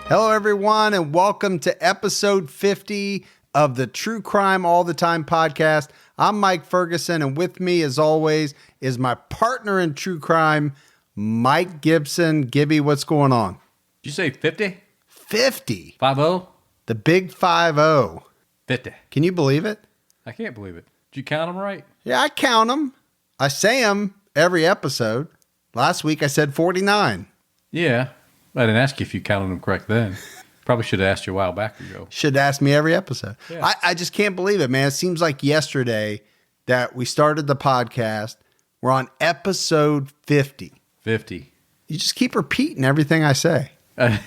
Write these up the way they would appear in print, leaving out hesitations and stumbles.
Hello, everyone, and welcome to episode 50 of the True Crime All the Time podcast. I'm Mike Ferguson, and with me, as always, is my partner in true crime, Mike Gibson. Gibby, what's going on? Did you say 50? 50. 50? The big 50. 50. Can you believe it? I can't believe it. Did you count them right? Yeah, I count them. I say them every episode. Last week, I said 49. Yeah. I didn't ask you if you counted them correct then. Probably should have asked you a while back ago. Should ask me every episode. Yeah. I just can't believe it, man. It seems like yesterday that we started the podcast. We're on episode 50. 50. You just keep repeating everything I say. I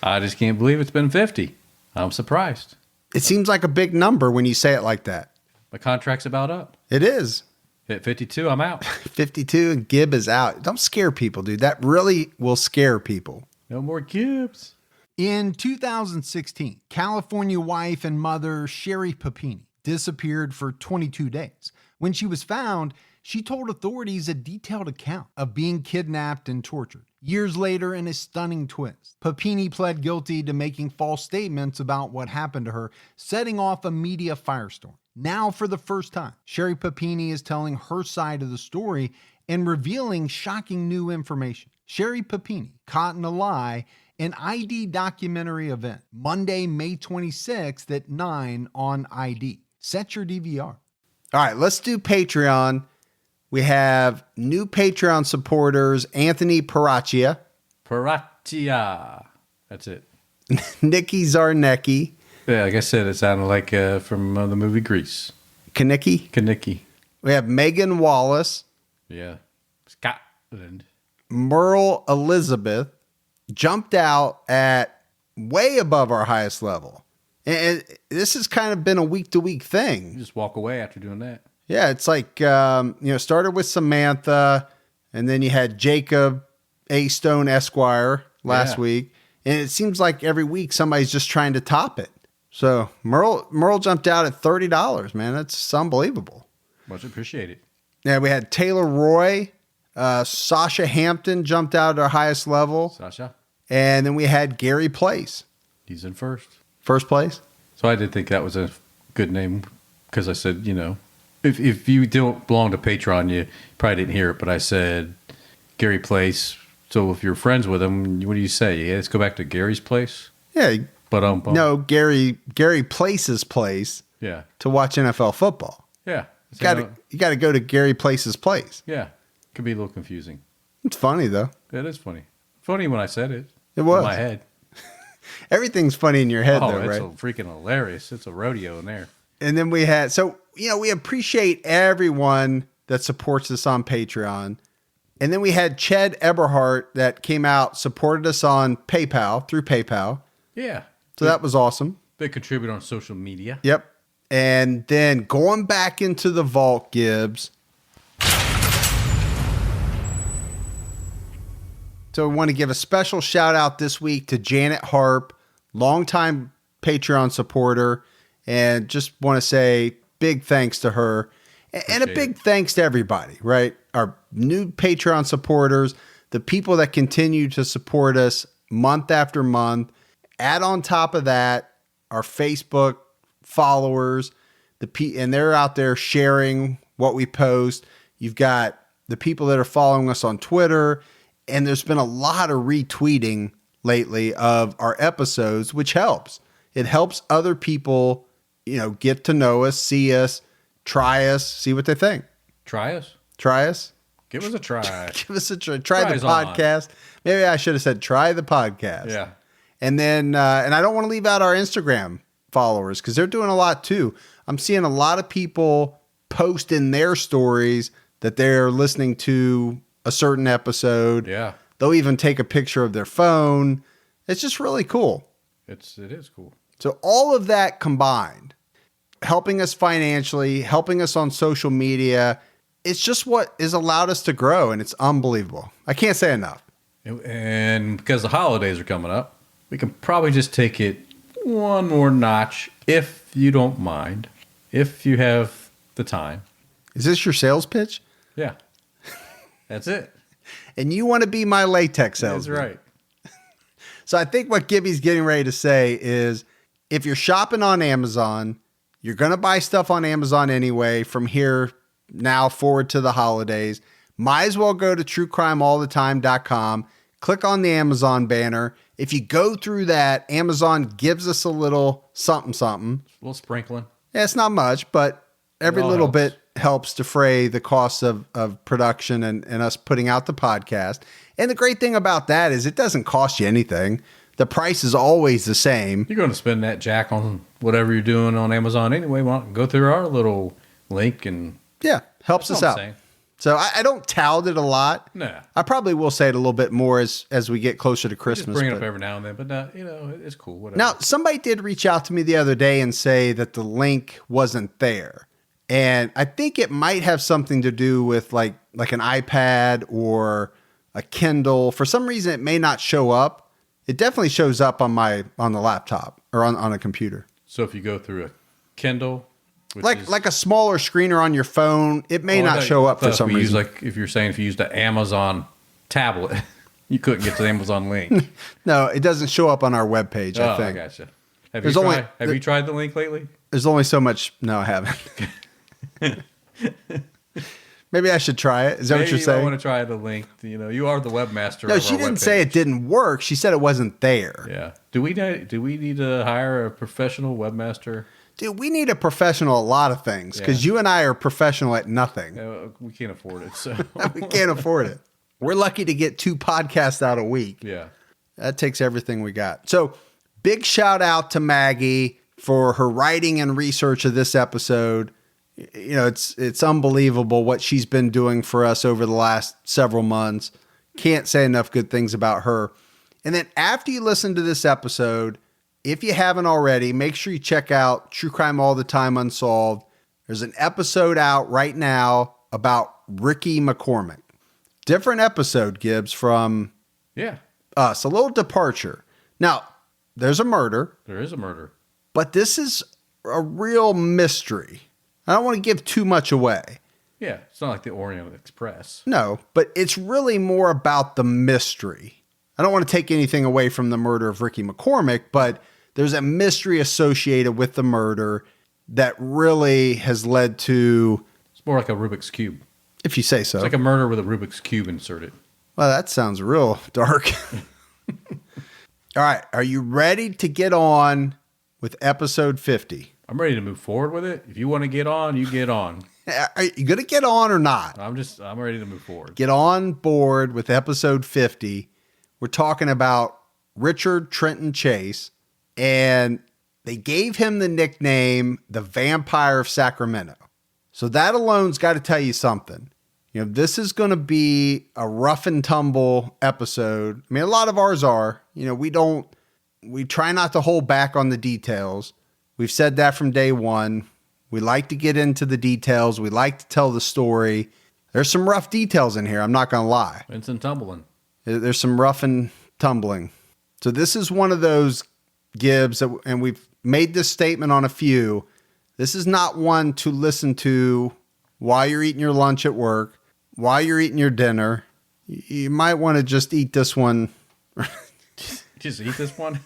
just can't believe it's been 50. I'm surprised. It seems like a big number when you say it like that. My contract's about up. It is. At 52, I'm out. 52 and Gib is out. Don't scare people, dude. That really will scare people. No more Gibbs. In 2016, California wife and mother Sherry Papini disappeared for 22 days. When she was found, she told authorities a detailed account of being kidnapped and tortured. Years later, in a stunning twist, Papini pled guilty to making false statements about what happened to her, setting off a media firestorm. Now, for the first time, Sherry Papini is telling her side of the story and revealing shocking new information. Sherry Papini, Caught in a Lie, an ID documentary event, Monday, May 26th at 9 on ID. Set your DVR. All right, let's do Patreon. We have new Patreon supporters, Anthony Paracchia. Paracchia. That's it. Nikki Zarnecki. Yeah, like I said, it sounded like from the movie Grease. Kanicki. Kanicki. We have Megan Wallace. Yeah. Scotland. Merle Elizabeth jumped out at way above our highest level. And this has kind of been a week-to-week thing. You just walk away after doing that. Yeah, it's like, started with Samantha, and then you had Jacob A. Stone Esquire last week. And it seems like every week somebody's just trying to top it. So Merle jumped out at $30, man. That's unbelievable. Much appreciated. Yeah, we had Taylor Roy. Sasha Hampton jumped out at our highest level. Sasha. And then we had Gary Place. He's in first. First place? So I did think that was a good name because I said, if you don't belong to Patreon, you probably didn't hear it, but I said Gary Place. So if you're friends with him, what do you say? Yeah, let's go back to Gary's place? Yeah. But no, Gary Place's place. Yeah. To watch NFL football. Yeah. You got to go to Gary Place's place. Yeah. Could be a little confusing. It's funny though. It is funny. Funny when I said it. It was. In my head. Everything's funny in your head though, right? It's freaking hilarious. It's a rodeo in there. And then we had, we appreciate everyone that supports us on Patreon. And then we had Ched Eberhardt that came out, supported us on PayPal, through PayPal. Yeah. So that was awesome. Big contributor on social media. Yep. And then going back into the vault, Gibbs. So I want to give a special shout out this week to Janet Harp, longtime Patreon supporter, and just want to say big thanks to her. And a big thanks to everybody, right? Our new Patreon supporters, the people that continue to support us month after month. Add on top of that, our Facebook followers, and they're out there sharing what we post. You've got the people that are following us on Twitter, and there's been a lot of retweeting lately of our episodes, which helps. It helps other people, get to know us, see us, try us, see what they think. Try us? Try us? Give us a try. Give us a try. Try the podcast. Maybe I should have said try the podcast. Yeah. And then, and I don't want to leave out our Instagram followers because they're doing a lot too. I'm seeing a lot of people post in their stories that they're listening to a certain episode. Yeah. They'll even take a picture of their phone. It's just really cool. It is cool. So all of that combined, helping us financially, helping us on social media, it's just what has allowed us to grow, and it's unbelievable. I can't say enough. And because the holidays are coming up, we can probably just take it one more notch, if you don't mind, if you have the time. Is this your sales pitch? Yeah. That's it. And you want to be my latex salesman. That's right. So I think what Gibby's getting ready to say is if you're shopping on Amazon, you're going to buy stuff on Amazon anyway from here now forward to the holidays. Might as well go to truecrimeallthetime.com, click on the Amazon banner. If you go through that, Amazon gives us a little something. A little sprinkling. Yeah, it's not much, but every little bit helps defray the costs of production and us putting out the podcast. And the great thing about that is it doesn't cost you anything. The price is always the same. You're going to spend that jack on whatever you're doing on Amazon anyway. Well, go through our little link and... Yeah, helps us out. So I don't tout it a lot. No. I probably will say it a little bit more as we get closer to Christmas. Just bring it up every now and then, but it's cool. Whatever. Now, somebody did reach out to me the other day and say that the link wasn't there. And I think it might have something to do with like an iPad or a Kindle. For some reason, it may not show up. It definitely shows up on the laptop or on a computer. So if you go through a Kindle... Like a smaller screener on your phone, it may not show up for some reason. If you're saying if you used an Amazon tablet, you couldn't get to the Amazon link. No, it doesn't show up on our webpage, I think. I gotcha. Have you tried the link lately? There's only so much. No, I haven't. Maybe I should try it. Is that what you're saying? I want to try the link. You are the webmaster. No, she didn't say it didn't work. She said it wasn't there. Yeah. Do we need to hire a professional webmaster? Dude, we need a professional at a lot of things because you and I are professional at nothing. We can't afford it. So we can't afford it. We're lucky to get 2 podcasts out a week. Yeah. That takes everything we got. So big shout out to Maggie for her writing and research of this episode. It's unbelievable what she's been doing for us over the last several months. Can't say enough good things about her. And then after you listen to this episode, if you haven't already, make sure you check out True Crime All the Time Unsolved. There's an episode out right now about Ricky McCormick. Different episode, Gibbs, from us. A little departure. Now, there's a murder. There is a murder. But this is a real mystery. I don't want to give too much away. Yeah, it's not like the Orient Express. No, but it's really more about the mystery. I don't want to take anything away from the murder of Ricky McCormick, but there's a mystery associated with the murder that really has led to... It's more like a Rubik's Cube. If you say so. It's like a murder with a Rubik's Cube inserted. Well, that sounds real dark. All right. Are you ready to get on with episode 50? I'm ready to move forward with it. If you want to get on, you get on. Are you going to get on or not? I'm ready to move forward. Get on board with episode 50. We're talking about Richard Trenton Chase. And they gave him the nickname, the Vampire of Sacramento. So that alone's got to tell you something. This is going to be a rough and tumble episode. I mean, a lot of ours are. We try not to hold back on the details. We've said that from day one. We like to get into the details. We like to tell the story. There's some rough details in here. I'm not going to lie. It's in tumbling. There's some rough and tumbling. So this is one of those, Gibbs, and we've made this statement on a few. This is not one to listen to while you're eating your lunch at work, while you're eating your dinner. You might want to just eat this one. Just eat this one?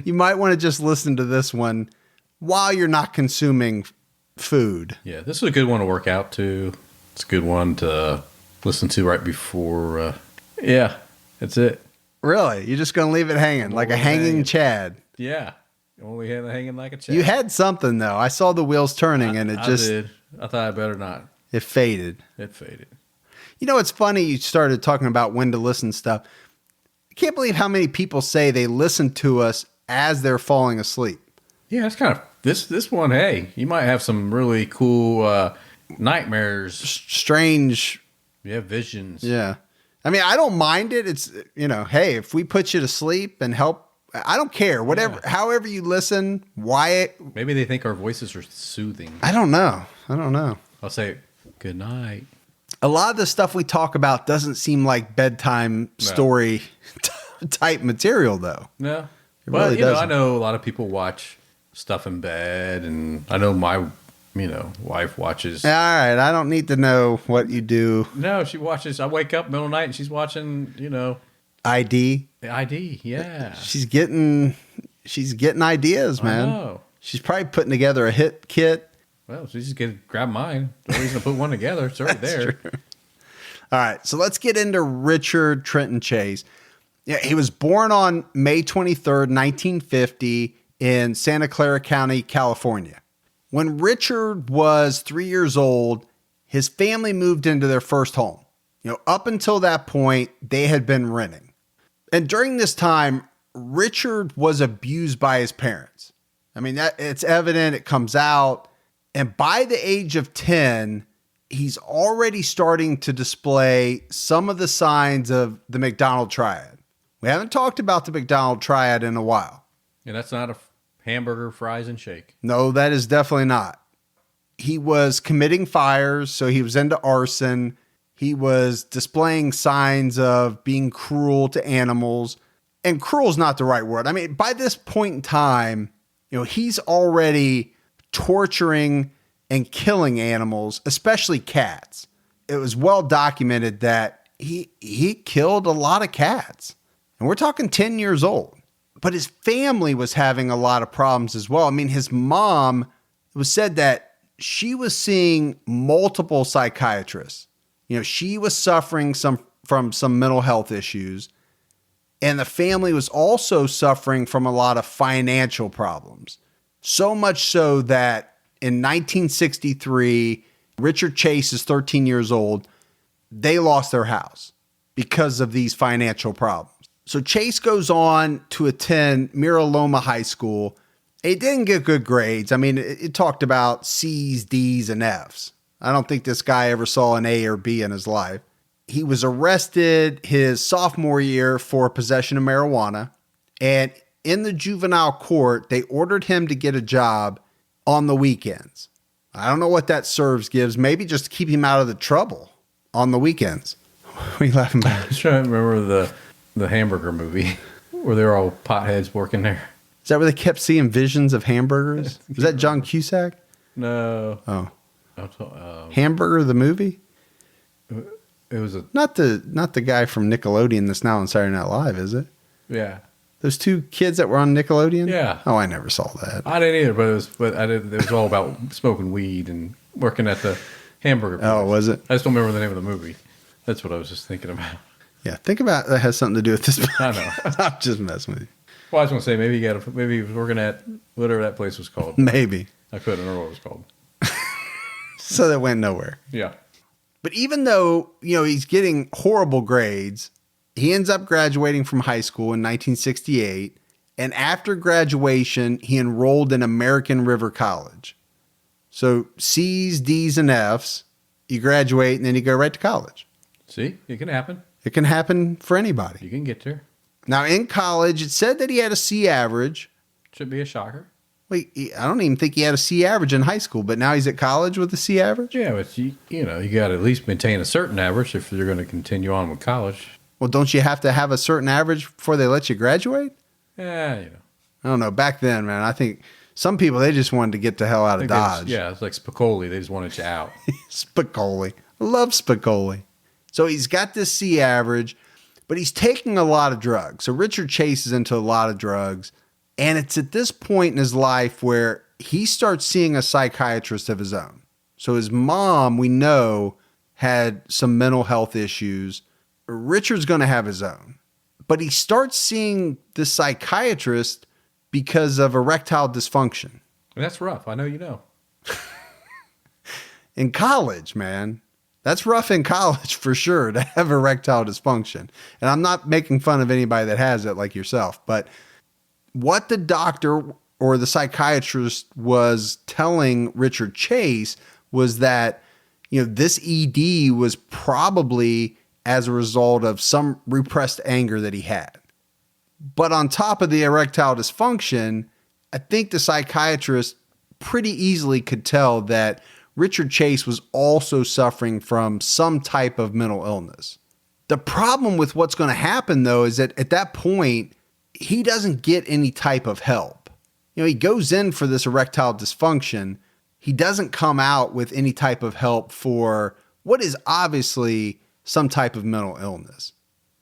You might want to just listen to this one while you're not consuming food. Yeah, this is a good one to work out to. It's a good one to listen to right before. That's it. Really? You're just going to leave it hanging like a hanging Chad? Yeah. Only had it hanging like a Chad. You had something, though. I saw the wheels turning and it just... I did. I thought I better not. It faded. It's funny you started talking about when to listen stuff. I can't believe how many people say they listen to us as they're falling asleep. Yeah, it's kind of... This one, hey, you might have some really cool nightmares. Strange... Yeah, visions. Yeah. I mean, I don't mind it. It's, hey, if we put you to sleep and help, I don't care. Whatever, however you listen, why. Maybe they think our voices are soothing. I don't know. I'll say, good night. A lot of the stuff we talk about doesn't seem like bedtime story type material, though. No. But, really I know a lot of people watch stuff in bed, and I know my wife watches. All right, I don't need to know what you do. No, she watches. I wake up middle of the night and she's watching, ID. ID, yeah. She's getting ideas, man. I know. She's probably putting together a hit kit. Well, she just grab mine. No reason to put one together. It's already there. True. All right, so let's get into Richard Trenton Chase. Yeah, he was born on May 23rd, 1950 in Santa Clara County, California. When Richard was 3 years old, his family moved into their first home. Up until that point, they had been renting. And during this time, Richard was abused by his parents. I mean, it's evident, it comes out. And by the age of 10, he's already starting to display some of the signs of the McDonald triad. We haven't talked about the McDonald triad in a while. And that's not a hamburger, fries, and shake. No, that is definitely not. He was committing fires, so he was into arson. He was displaying signs of being cruel to animals. And cruel is not the right word. I mean, by this point in time, he's already torturing and killing animals, especially cats. It was well documented that he killed a lot of cats. And we're talking 10 years old. But his family was having a lot of problems as well. I mean, his mom, it was said that she was seeing multiple psychiatrists. She was suffering from some mental health issues. And the family was also suffering from a lot of financial problems. So much so that in 1963, Richard Chase is 13 years old. They lost their house because of these financial problems. So Chase goes on to attend Mira Loma High School. It didn't get good grades. I mean, it talked about C's, D's, and F's. I don't think this guy ever saw an A or B in his life. He was arrested his sophomore year for possession of marijuana. And in the juvenile court, they ordered him to get a job on the weekends. I don't know what that serves gives. Maybe just to keep him out of the trouble on the weekends. What are you laughing about? I was trying to remember the hamburger movie where they're all potheads working there. Is that where they kept seeing visions of hamburgers? Was that John Cusack? No. Oh. Hamburger the movie? It was not the guy from Nickelodeon that's now on Saturday Night Live, is it? Yeah. Those two kids that were on Nickelodeon? Yeah. Oh, I never saw that. I didn't either, it was all about smoking weed and working at the hamburger place. Oh, was it? I just don't remember the name of the movie. That's what I was just thinking about. Yeah, think about that has something to do with this. I know. I'm just messing with you. Well, I was going to say maybe he was working at whatever that place was called. Maybe. I couldn't remember what it was called. So that went nowhere. Yeah. But even though, he's getting horrible grades, he ends up graduating from high school in 1968. And after graduation, he enrolled in American River College. So C's, D's, and F's, you graduate and then you go right to college. See, it can happen. It can happen for anybody. You can get there. Now, in college, it said that he had a C average. Should be a shocker. Wait, I don't even think he had a C average in high school, but now he's at college with a C average? Yeah, but you got to at least maintain a certain average if you're going to continue on with college. Well, don't you have to have a certain average before they let you graduate? Yeah, I don't know. Back then, man, I think some people, they just wanted to get the hell out of Dodge. It's like Spicoli. They just wanted you out. Spicoli. I love Spicoli. So he's got this C average, but he's taking a lot of drugs. So Richard Chase is into a lot of drugs. And it's at this point in his life where he starts seeing a psychiatrist of his own. So his mom, we know, had some mental health issues. Richard's going to have his own. But he starts seeing the psychiatrist because of erectile dysfunction. That's rough. I know you know. In college, man. That's rough in college for sure to have erectile dysfunction. And I'm not making fun of anybody that has it like yourself. But what the doctor or the psychiatrist was telling Richard Chase was that, this ED was probably as a result of some repressed anger that he had. But on top of the erectile dysfunction, I think the psychiatrist pretty easily could tell that Richard Chase was also suffering from some type of mental illness. The problem with what's going to happen, though, is that at that point, he doesn't get any type of help. He goes in for this erectile dysfunction. He doesn't come out with any type of help for what is obviously some type of mental illness.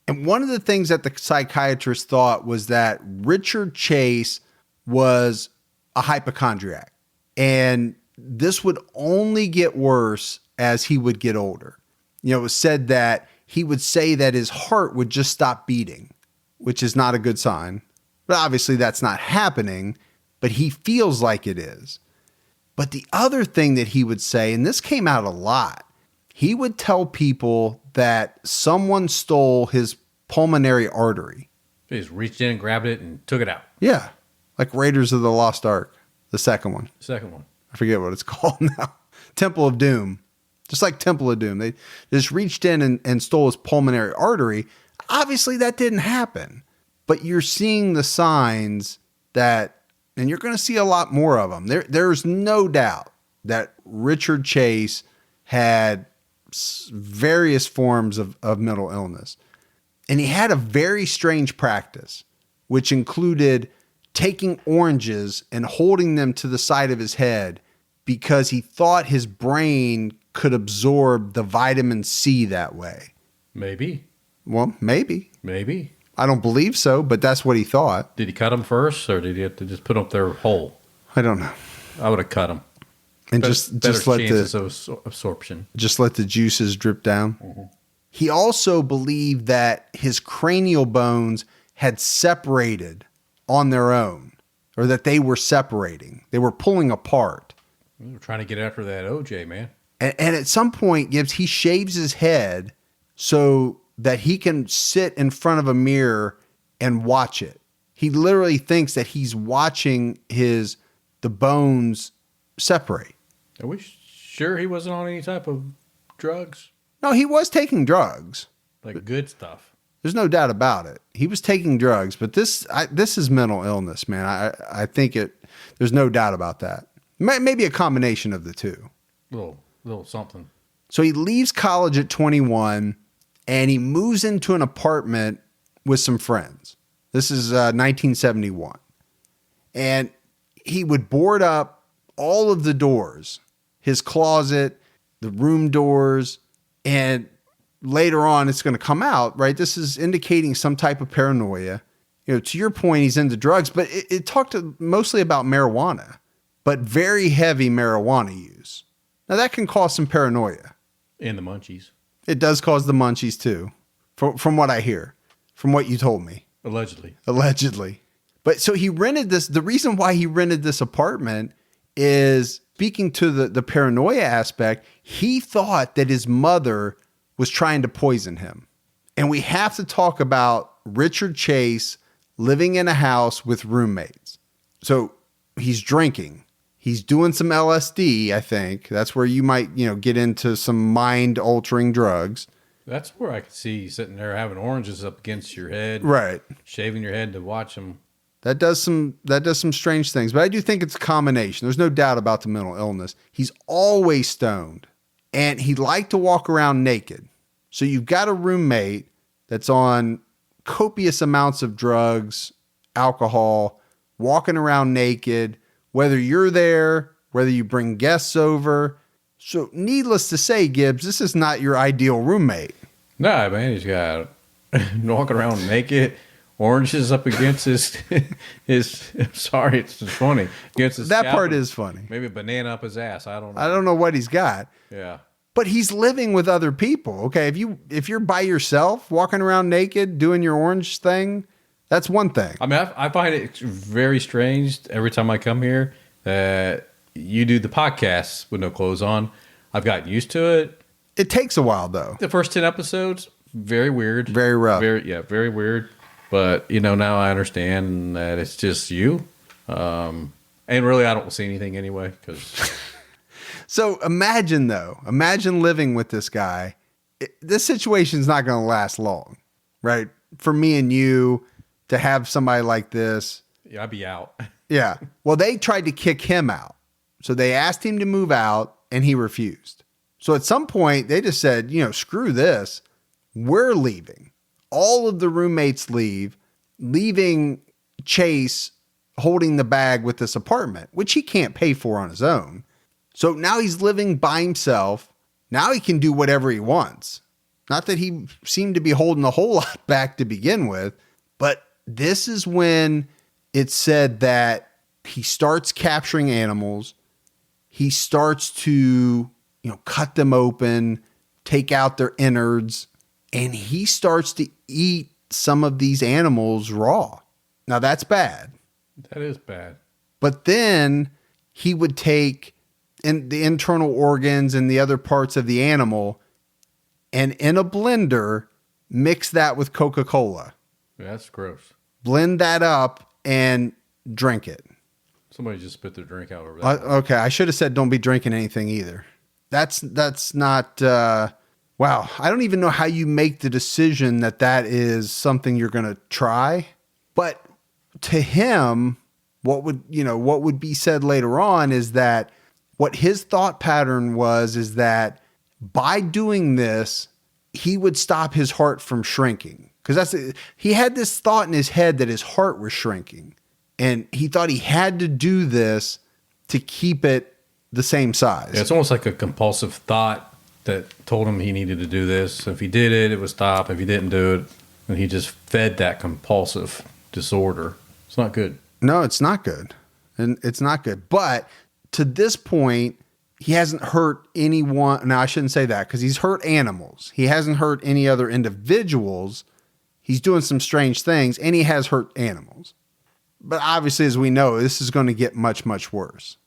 And one of the things that the psychiatrist thought was that Richard Chase was a hypochondriac. And this would only get worse as he would get older. It was said that he would say that his heart would just stop beating, which is not a good sign. But obviously that's not happening, but he feels like it is. But the other thing that he would say, and this came out a lot, he would tell people that someone stole his pulmonary artery. He just reached in and grabbed it and took it out. Yeah. Like Raiders of the Lost Ark, the second one. Second one. I forget what it's called now. Temple of Doom. Just like Temple of Doom. They just reached in and stole his pulmonary artery. Obviously, that didn't happen. But you're seeing the signs that, and you're going to see a lot more of them. There's no doubt that Richard Chase had various forms of mental illness. And he had a very strange practice, which included taking oranges and holding them to the side of his head because he thought his brain could absorb the vitamin C that way. Maybe. Well, maybe. Maybe. I don't believe so, but that's what he thought. Did he cut them first, or did he have to just put them up there whole? I don't know. I would have cut them. And just let chances of absorption. Just let the juices drip down. Mm-hmm. He also believed that his cranial bones had separated on their own, or that they were separating. They were pulling apart. We were trying to get after that OJ, man. And at some point, Gibbs, he shaves his head so that he can sit in front of a mirror and watch it. He literally thinks that he's watching the bones separate. Are we sure he wasn't on any type of drugs? No, he was taking drugs. Like good stuff. There's no doubt about it. He was taking drugs, but this is mental illness, man. I think there's no doubt about that. Maybe a combination of the two. Little something. So he leaves college at 21 and he moves into an apartment with some friends. This is 1971. And he would board up all of the doors, his closet, the room doors, and later on it's going to come out, right? This is indicating some type of paranoia. To your point, he's into drugs, but it talked mostly about marijuana, but very heavy marijuana use. Now that can cause some paranoia. And the munchies. It does cause the munchies too, from what I hear, from what you told me. Allegedly. But so he rented this. The reason why he rented this apartment is, speaking to the paranoia aspect, he thought that his mother was trying to poison him. And we have to talk about Richard Chase living in a house with roommates. So he's drinking. He's doing some LSD, I think. That's where you might, get into some mind-altering drugs. That's where I could see you sitting there having oranges up against your head. Right. Shaving your head to watch them. That does some strange things. But I do think it's a combination. There's no doubt about the mental illness. He's always stoned. And he liked to walk around naked. So you've got a roommate that's on copious amounts of drugs, alcohol, walking around naked, whether you're there, whether you bring guests over. So needless to say, Gibbs, this is not your ideal roommate. Nah, man, he's got walking around naked, oranges up against his sorry, it's just funny. Against his that scalp, part is funny. Maybe a banana up his ass. I don't know. I don't know what he's got. Yeah. But he's living with other people. Okay, if you're by yourself, walking around naked, doing your orange thing, that's one thing. I mean, I find it very strange every time I come here that you do the podcast with no clothes on. I've gotten used to it. It takes a while, though. The first 10 episodes, very weird. Very rough. Very weird. But, now I understand that it's just you. And really, I don't see anything anyway, because... So imagine living with this guy. This situation's not going to last long, right? For me and you to have somebody like this. Yeah, I'd be out. Yeah. Well, they tried to kick him out. So they asked him to move out and he refused. So at some point they just said, screw this. We're leaving. All of the roommates leave, leaving Chase holding the bag with this apartment, which he can't pay for on his own. So now he's living by himself. Now he can do whatever he wants. Not that he seemed to be holding a whole lot back to begin with, but this is when it's said that he starts capturing animals. He starts to, cut them open, take out their innards, and he starts to eat some of these animals raw. Now that's bad. That is bad. But then he would take the internal organs and the other parts of the animal and in a blender, mix that with Coca-Cola. Yeah, that's gross. Blend that up and drink it. Somebody just spit their drink out over that. Okay, I should have said don't be drinking anything either. That's not, wow. I don't even know how you make the decision that is something you're going to try. But to him, what would be said later on is that what his thought pattern is that by doing this, he would stop his heart from shrinking. Because he had this thought in his head that his heart was shrinking. And he thought he had to do this to keep it the same size. Yeah, it's almost like a compulsive thought that told him he needed to do this. If he did it, it would stop. If he didn't do it, then he just fed that compulsive disorder. It's not good. No, it's not good. And it's not good. But to this point, he hasn't hurt anyone. No, I shouldn't say that because he's hurt animals. He hasn't hurt any other individuals. He's doing some strange things and he has hurt animals. But obviously, as we know, this is going to get much, much worse.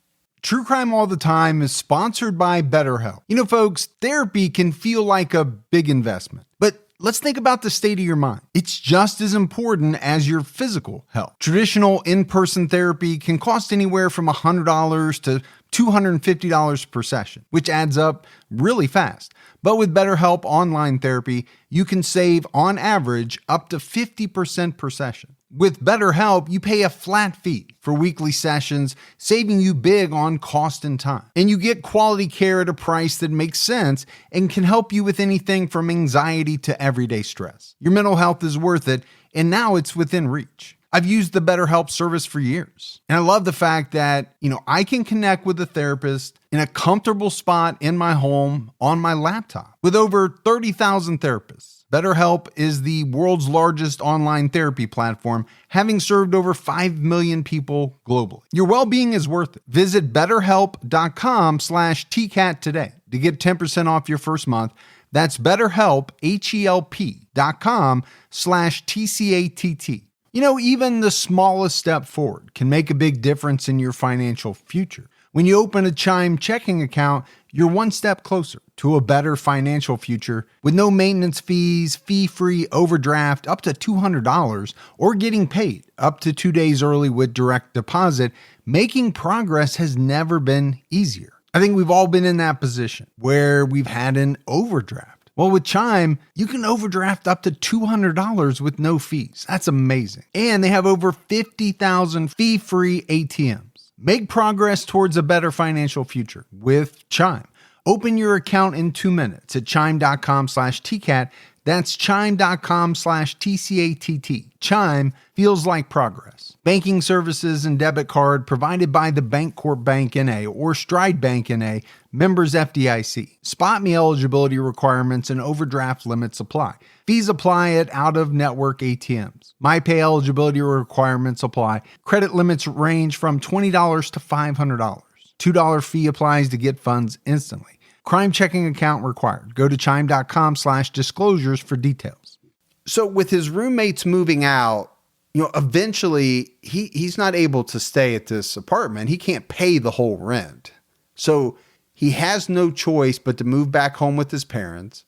True Crime All the Time is sponsored by BetterHelp. Folks, therapy can feel like a big investment, but let's think about the state of your mind. It's just as important as your physical health. Traditional in-person therapy can cost anywhere from $100 to $250 per session, which adds up really fast. But with BetterHelp Online Therapy, you can save, on average, up to 50% per session. With BetterHelp, you pay a flat fee for weekly sessions, saving you big on cost and time. And you get quality care at a price that makes sense and can help you with anything from anxiety to everyday stress. Your mental health is worth it, and now it's within reach. I've used the BetterHelp service for years. And I love the fact that, I can connect with a therapist in a comfortable spot in my home on my laptop. With over 30,000 therapists, BetterHelp is the world's largest online therapy platform, having served over 5 million people globally. Your well-being is worth it. Visit BetterHelp.com/TCAT today to get 10% off your first month. That's BetterHelp, HELP.com/TCATT. Even the smallest step forward can make a big difference in your financial future. When you open a Chime checking account, you're one step closer to a better financial future with no maintenance fees, fee-free overdraft up to $200, or getting paid up to 2 days early with direct deposit. Making progress has never been easier. I think we've all been in that position where we've had an overdraft. Well, with Chime, you can overdraft up to $200 with no fees. That's amazing. And they have over 50,000 fee-free ATMs. Make progress towards a better financial future with Chime. Open your account in 2 minutes at chime.com/TCAT. That's chime.com/TCATT. Chime feels like progress. Banking services and debit card provided by the Bancorp Bank N.A. or Stride Bank N.A., members FDIC. Spot me eligibility requirements and overdraft limits apply. Fees apply at out-of-network ATMs. MyPay eligibility requirements apply. Credit limits range from $20 to $500. $2 fee applies to get funds instantly. Crime checking account required. Go to chime.com/disclosures for details. So with his roommates moving out, eventually he's not able to stay at this apartment. He can't pay the whole rent. So he has no choice but to move back home with his parents.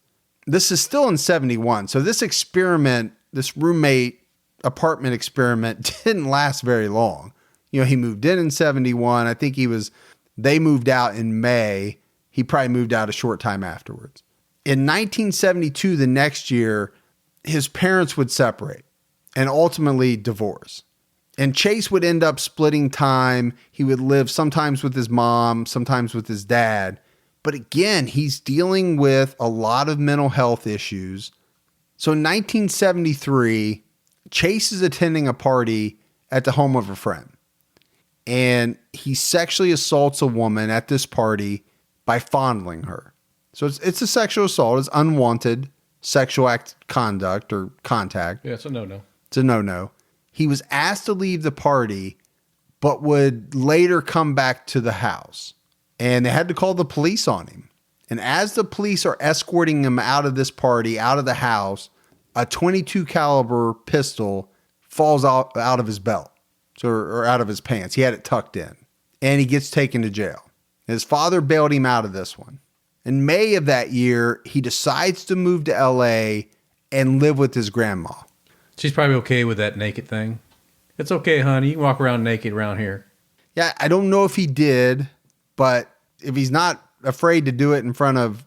This is still in 71. So this roommate apartment experiment didn't last very long. He moved in 71. I think they moved out in May. He probably moved out a short time afterwards. In 1972, the next year, his parents would separate and ultimately divorce. And Chase would end up splitting time. He would live sometimes with his mom, sometimes with his dad. But again, he's dealing with a lot of mental health issues. So in 1973, Chase is attending a party at the home of a friend. And he sexually assaults a woman at this party by fondling her. So it's a sexual assault. It's unwanted. sexual conduct or contact. Yeah, it's a no-no. It's a no-no. He was asked to leave the party, but would later come back to the house. And they had to call the police on him. And as the police are escorting him out of this party, out of the house, a .22 caliber pistol falls out of his belt, or out of his pants. He had it tucked in. And he gets taken to jail. His father bailed him out of this one. In May of that year, he decides to move to LA and live with his grandma. She's probably okay with that naked thing. It's okay, honey. You can walk around naked around here. Yeah, I don't know if he did, but if he's not afraid to do it in front of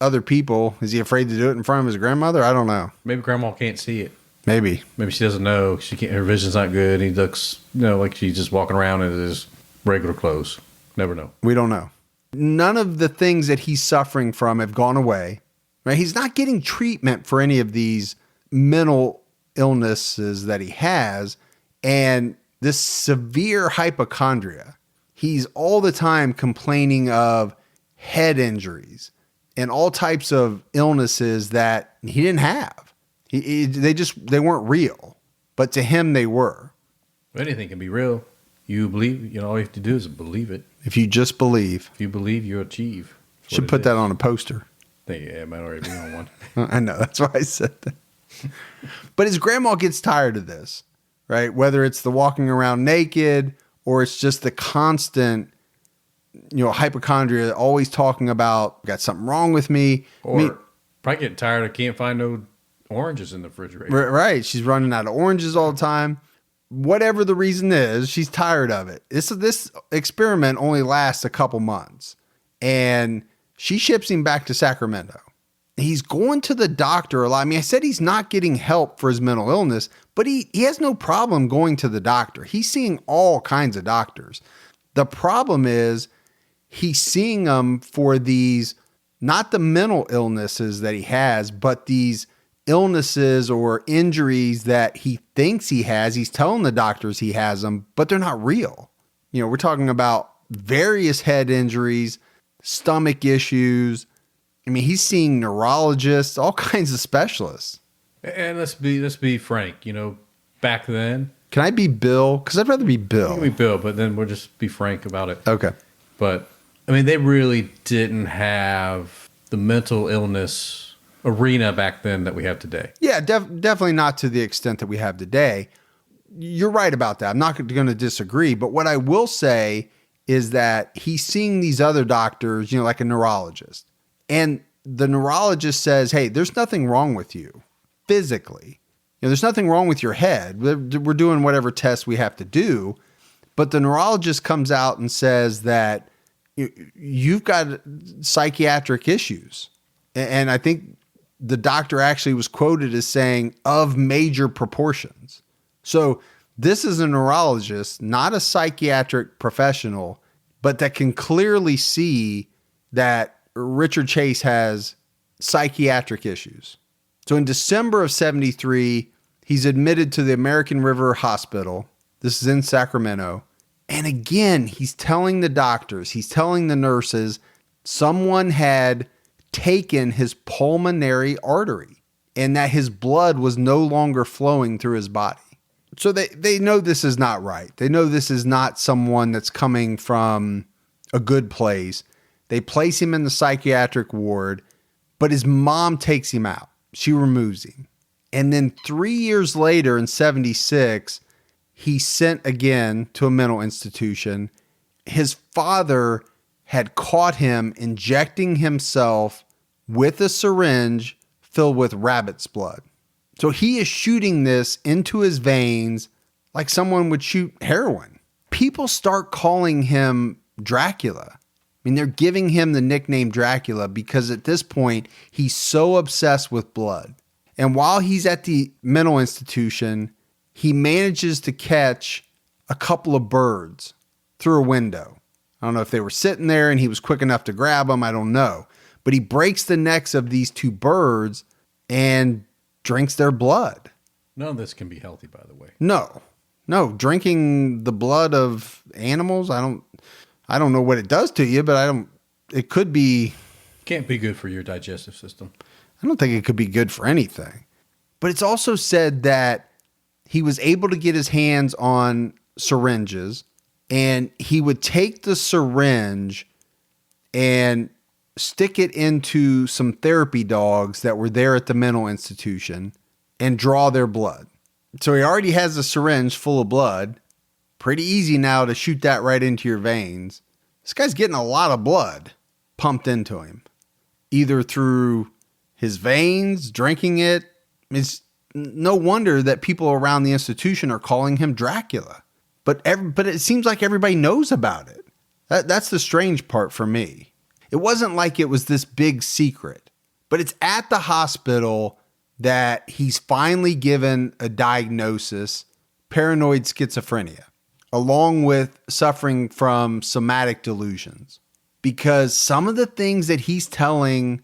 other people, is he afraid to do it in front of his grandmother? I don't know. Maybe grandma can't see it. Maybe she doesn't know. She can't. Her vision's not good. He looks, like she's just walking around in his regular clothes. Never know. We don't know. None of the things that he's suffering from have gone away. Right? He's not getting treatment for any of these mental illnesses that he has, and this severe hypochondria. He's all the time complaining of head injuries and all types of illnesses that he didn't have. They weren't real, but to him they were. Anything can be real. You believe, all you have to do is believe it. If you just believe. If you believe, you achieve. Should put that on a poster. Yeah, it might already be on one. I know, that's why I said that. But his grandma gets tired of this, right? Whether it's the walking around naked or it's just the constant, hypochondria, always talking about, got something wrong with me. Or probably getting tired of can't find no oranges in the refrigerator. Right. She's running out of oranges all the time. Whatever the reason is, she's tired of it. This experiment only lasts a couple months. And she ships him back to Sacramento. He's going to the doctor a lot. I mean, I said he's not getting help for his mental illness, but he has no problem going to the doctor. He's seeing all kinds of doctors. The problem is he's seeing them for these, not the mental illnesses that he has, but these illnesses or injuries that he thinks he has. He's telling the doctors he has them, but they're not real. We're talking about various head injuries, stomach issues. I mean, he's seeing neurologists, all kinds of specialists. And let's be frank. Back then. Can I be Bill? Because I'd rather be Bill. You can be Bill, but then we'll just be frank about it. Okay. But I mean, they really didn't have the mental illness arena back then that we have today. Yeah, definitely not to the extent that we have today. You're right about that. I'm not going to disagree. But what I will say is that he's seeing these other doctors, like a neurologist. And the neurologist says, hey, there's nothing wrong with you physically. There's nothing wrong with your head. We're doing whatever tests we have to do. But the neurologist comes out and says that you've got psychiatric issues. And I think the doctor actually was quoted as saying of major proportions. So this is a neurologist, not a psychiatric professional, but that can clearly see that Richard Chase has psychiatric issues. So in December of 1973, he's admitted to the American River Hospital. This is in Sacramento. And again, he's telling the doctors, he's telling the nurses, someone had taken his pulmonary artery and that his blood was no longer flowing through his body. So they know this is not right. They know this is not someone that's coming from a good place. They place him in the psychiatric ward, but his mom takes him out. She removes him. And then 3 years later in 1976, he's sent again to a mental institution. His father had caught him injecting himself with a syringe filled with rabbit's blood. So he is shooting this into his veins like someone would shoot heroin. People start calling him Dracula. I mean, they're giving him the nickname Dracula because at this point, he's so obsessed with blood. And while he's at the mental institution, he manages to catch a couple of birds through a window. I don't know if they were sitting there and he was quick enough to grab them. I don't know. But he breaks the necks of these two birds and drinks their blood. None of this can be healthy, by the way. No, drinking the blood of animals, I don't know what it does to you, but it could be. Can't be good for your digestive system. I don't think it could be good for anything. But it's also said that he was able to get his hands on syringes, and he would take the syringe and stick it into some therapy dogs that were there at the mental institution and draw their blood. So he already has a syringe full of blood. Pretty easy now to shoot that right into your veins. This guy's getting a lot of blood pumped into him, either through his veins, drinking it. It's no wonder that people around the institution are calling him Dracula. But it seems like everybody knows about it. That's the strange part for me. It wasn't like it was this big secret, but it's at the hospital that he's finally given a diagnosis, paranoid schizophrenia, along with suffering from somatic delusions. Because some of the things that he's telling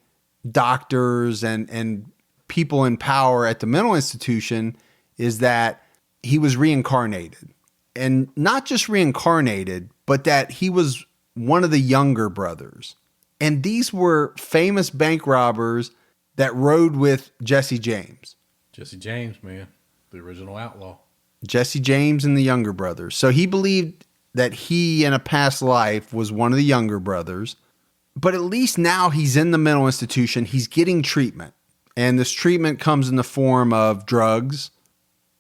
doctors and people in power at the mental institution is that he was reincarnated. And not just reincarnated, but that he was one of the younger brothers. And these were famous bank robbers that rode with Jesse James. Jesse James, man. The original outlaw. Jesse James and the younger brothers. So he believed that he in a past life was one of the younger brothers. But at least now he's in the mental institution. He's getting treatment. And this treatment comes in the form of drugs.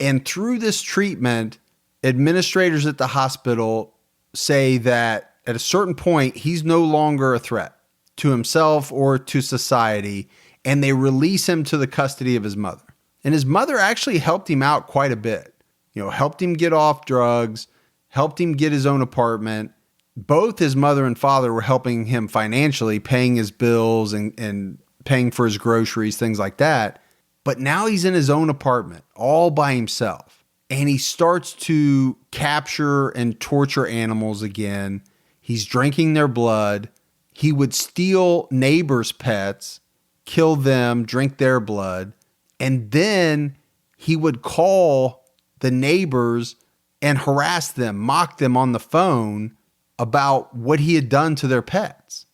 And through this treatment, administrators at the hospital say that at a certain point, he's no longer a threat to himself or to society, and they release him to the custody of his mother. And his mother actually helped him out quite a bit. Helped him get off drugs, helped him get his own apartment. Both his mother and father were helping him financially, paying his bills and paying for his groceries, things like that. But now he's in his own apartment all by himself. And he starts to capture and torture animals again. He's drinking their blood. He would steal neighbors' pets, kill them, drink their blood. And then he would call the neighbors and harass them, mock them on the phone about what he had done to their pets.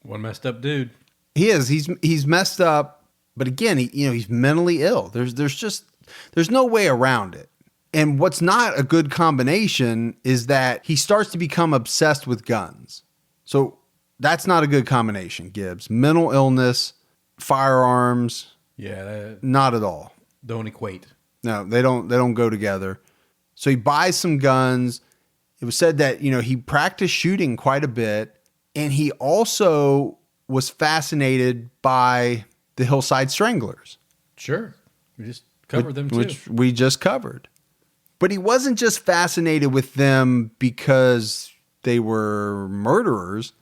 One messed up dude. He is. He's messed up. But again, he's mentally ill. There's no way around it. And what's not a good combination is that he starts to become obsessed with guns. So that's not a good combination, Gibbs. Mental illness, firearms. Yeah. Not at all. Don't equate. No, they don't go together. So he buys some guns. It was said that, he practiced shooting quite a bit. And he also was fascinated by the Hillside Stranglers. Sure. We just covered them too. Which we just covered. But he wasn't just fascinated with them because they were murderers.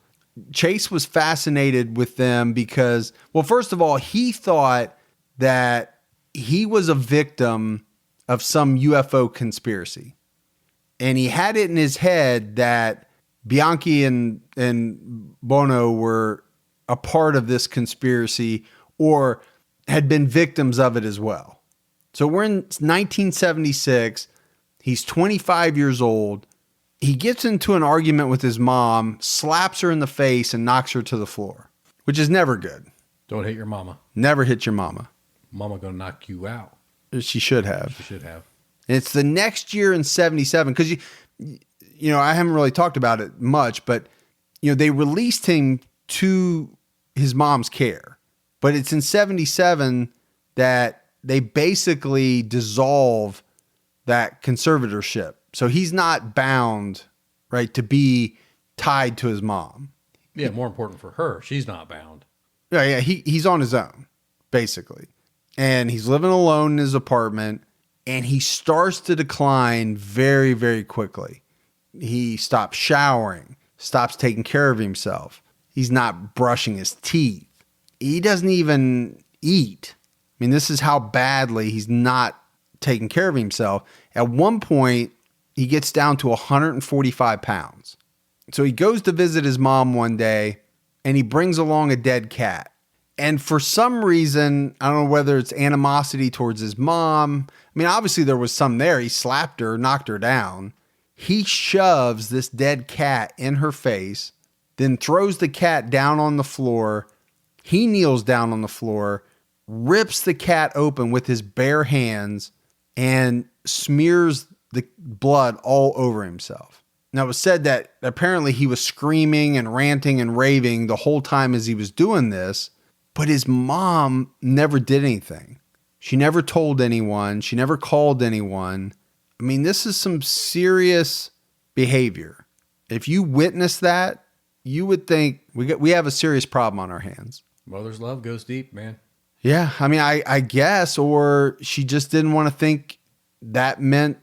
Chase was fascinated with them because, well, first of all, he thought that he was a victim of some UFO conspiracy. And he had it in his head that Bianchi and Bono were a part of this conspiracy or had been victims of it as well. So we're in 1976. He's 25 years old. He gets into an argument with his mom, slaps her in the face, and knocks her to the floor, which is never good. Don't hit your mama. Never hit your mama. Mama gonna knock you out. She should have. She should have. And it's the next year in 77, because I haven't really talked about it much, but they released him to his mom's care. But it's in 77 that they basically dissolve that conservatorship. So he's not bound, right, to be tied to his mom. Yeah, more important for her. She's not bound. Yeah, he's on his own, basically. And he's living alone in his apartment, and he starts to decline very, very quickly. He stops showering, stops taking care of himself. He's not brushing his teeth. He doesn't even eat. I mean, this is how badly he's not taking care of himself. At one point, he gets down to 145 pounds. So he goes to visit his mom one day, and he brings along a dead cat. And for some reason, I don't know whether it's animosity towards his mom. I mean, obviously there was some there. He slapped her, knocked her down. He shoves this dead cat in her face, then throws the cat down on the floor. He kneels down on the floor, rips the cat open with his bare hands and smears the blood all over himself. Now, it was said that apparently he was screaming and ranting and raving the whole time as he was doing this, but his mom never did anything. She never told anyone. She never called anyone. I mean, this is some serious behavior. If you witness that, you would think we have a serious problem on our hands. Mother's love goes deep, man. Yeah, I mean, I guess, or she just didn't want to think that meant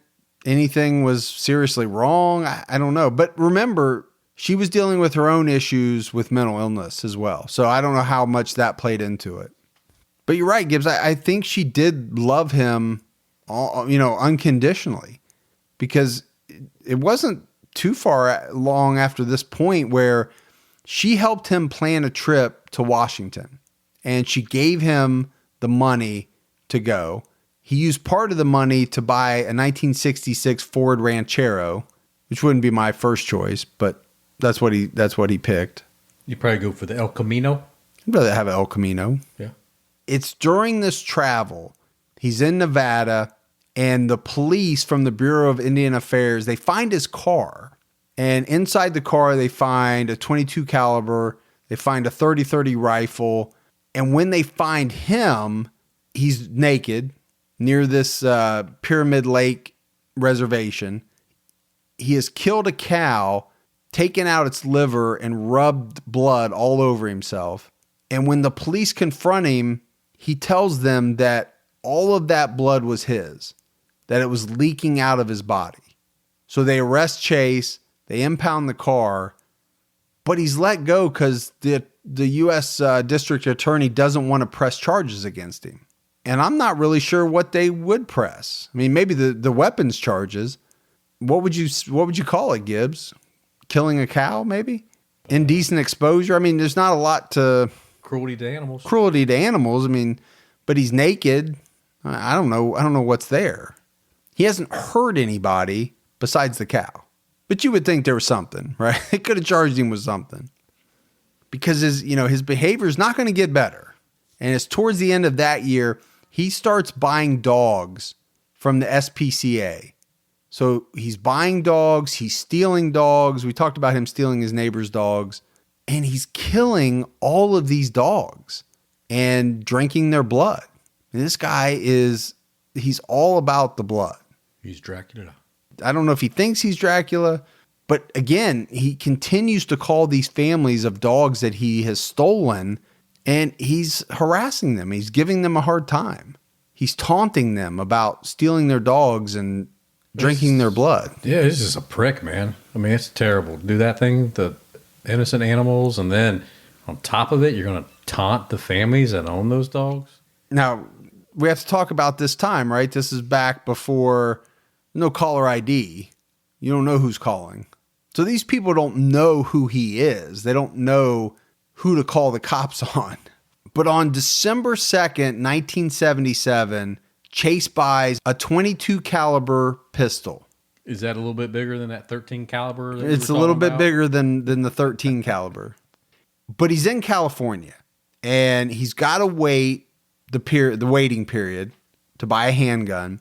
anything was seriously wrong. I don't know. But remember, she was dealing with her own issues with mental illness as well. So I don't know how much that played into it. But you're right, Gibbs. I think she did love him, unconditionally, because it wasn't too long after this point where she helped him plan a trip to Washington, and she gave him the money to go. He used part of the money to buy a 1966 Ford Ranchero, which wouldn't be my first choice, but that's what he picked. You probably go for the El Camino. I'd rather have an El Camino. Yeah. It's during this travel, he's in Nevada, and the police from the Bureau of Indian Affairs, they find his car. And inside the car, they find a .22 caliber, they find a .30-30 rifle. And when they find him, he's naked near this Pyramid Lake reservation. He has killed a cow, taken out its liver, and rubbed blood all over himself. And when the police confront him, he tells them that all of that blood was his, that it was leaking out of his body. So they arrest Chase, they impound the car, but he's let go because the U.S. District Attorney doesn't want to press charges against him. And I'm not really sure what they would press. I mean, maybe the weapons charges. What would you call it, Gibbs? Killing a cow, maybe? Indecent exposure? I mean, there's not a lot to... Cruelty to animals. Cruelty to animals. I mean, but he's naked. I don't know. I don't know what's there. He hasn't hurt anybody besides the cow. But you would think there was something, right? They could have charged him with something. Because his behavior is not going to get better. And it's towards the end of that year, he starts buying dogs from the SPCA. So he's buying dogs, he's stealing dogs. We talked about him stealing his neighbor's dogs. And he's killing all of these dogs and drinking their blood. And this guy he's all about the blood. He's Dracula. I don't know if he thinks he's Dracula, but again, he continues to call these families of dogs that he has stolen, and he's harassing them. He's giving them a hard time. He's taunting them about stealing their dogs and drinking their blood. Yeah, he's just a prick, man. I mean, it's terrible. Do that thing to innocent animals, and then on top of it, you're going to taunt the families that own those dogs? Now, we have to talk about this time, right? This is back before no caller ID. You don't know who's calling. So these people don't know who he is. They don't know who to call the cops on. But on December 2nd, 1977, Chase buys a .22 caliber pistol. Is that a little bit bigger than that 13 caliber? It's a little bit bigger than the 13 caliber. But he's in California, and he's got to wait the waiting period to buy a handgun.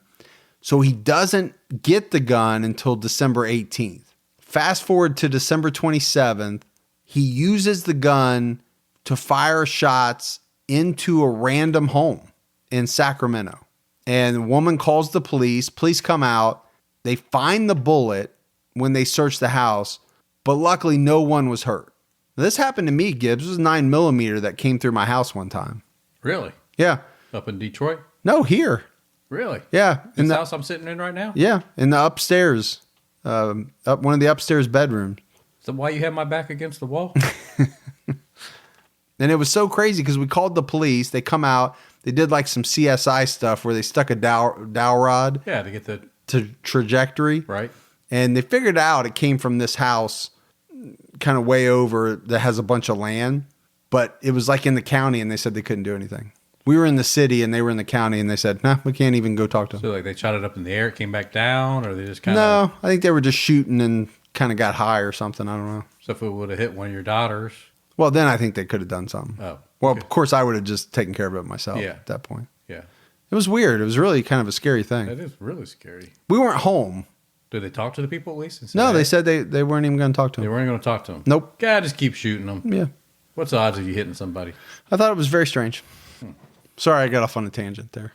So he doesn't get the gun until December 18th. Fast forward to December 27th, he uses the gun to fire shots into a random home in Sacramento. And the woman calls the police. Police come out. They find the bullet when they search the house, but luckily no one was hurt. Now, this happened to me, Gibbs. It was 9mm that came through my house one time. Really? Yeah. Up in Detroit? No, here. Really? Yeah. In the house I'm sitting in right now? Yeah, in the upstairs, up one of the upstairs bedrooms. Is that why you have my back against the wall? And it was so crazy because we called the police. They come out. They did like some CSI stuff where they stuck a dowel rod. Yeah, to get the trajectory. Right. And they figured out it came from this house kind of way over that has a bunch of land. But it was like in the county, and they said they couldn't do anything. We were in the city, and they were in the county, and they said, no, we can't even go talk to them. So like they shot it up in the air, it came back down, or they just kind of... No, I think they were just shooting and kind of got high or something. I don't know. So if it would have hit one of your daughters... Well, then I think they could have done something. Oh. Well, of course, I would have just taken care of it myself at that point. Yeah. It was weird. It was really kind of a scary thing. That is really scary. We weren't home. Did they talk to the people at least? And say, No, they said they weren't even going to talk to They him. weren't going to talk to them. Nope. God, just keep shooting them. Yeah. What's the odds of you hitting somebody? I thought it was very strange. Sorry, I got off on a tangent there.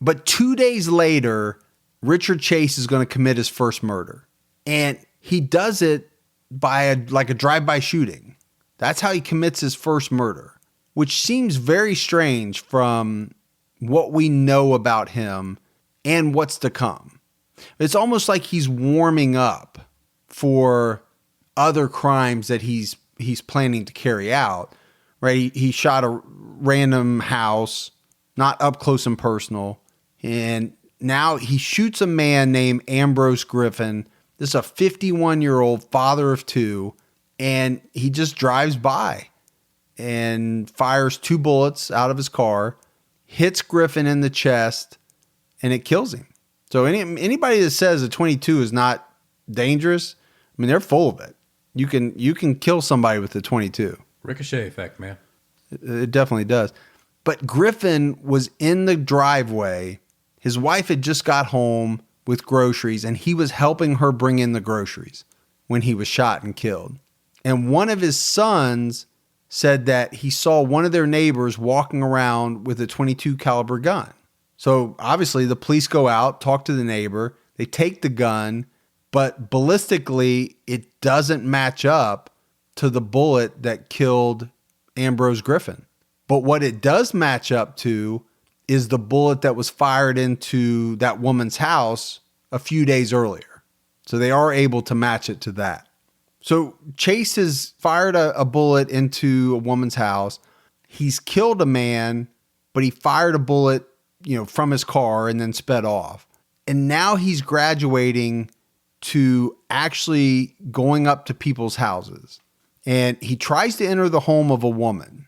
But 2 days later, Richard Chase is going to commit his first murder. And he does it by a drive-by shooting. That's how he commits his first murder, which seems very strange from what we know about him and what's to come. It's almost like he's warming up for other crimes that he's planning to carry out, right? He shot a random house, not up close and personal, and now he shoots a man named Ambrose Griffin. This is a 51-year-old father of two, and he just drives by and fires 2 bullets out of his car, hits Griffin in the chest, and it kills him. So anybody that says a 22 is not dangerous, I mean, they're full of it. You can kill somebody with a 22. Ricochet effect, man. It definitely does. But Griffin was in the driveway. His wife had just got home with groceries, and he was helping her bring in the groceries when he was shot and killed. And one of his sons said that he saw one of their neighbors walking around with a 22 caliber gun. So obviously the police go out, talk to the neighbor, they take the gun, but ballistically it doesn't match up to the bullet that killed Ambrose Griffin. But what it does match up to is the bullet that was fired into that woman's house a few days earlier. So they are able to match it to that. So Chase has fired a bullet into a woman's house. He's killed a man, but he fired a bullet, from his car and then sped off. And now he's graduating to actually going up to people's houses. And he tries to enter the home of a woman.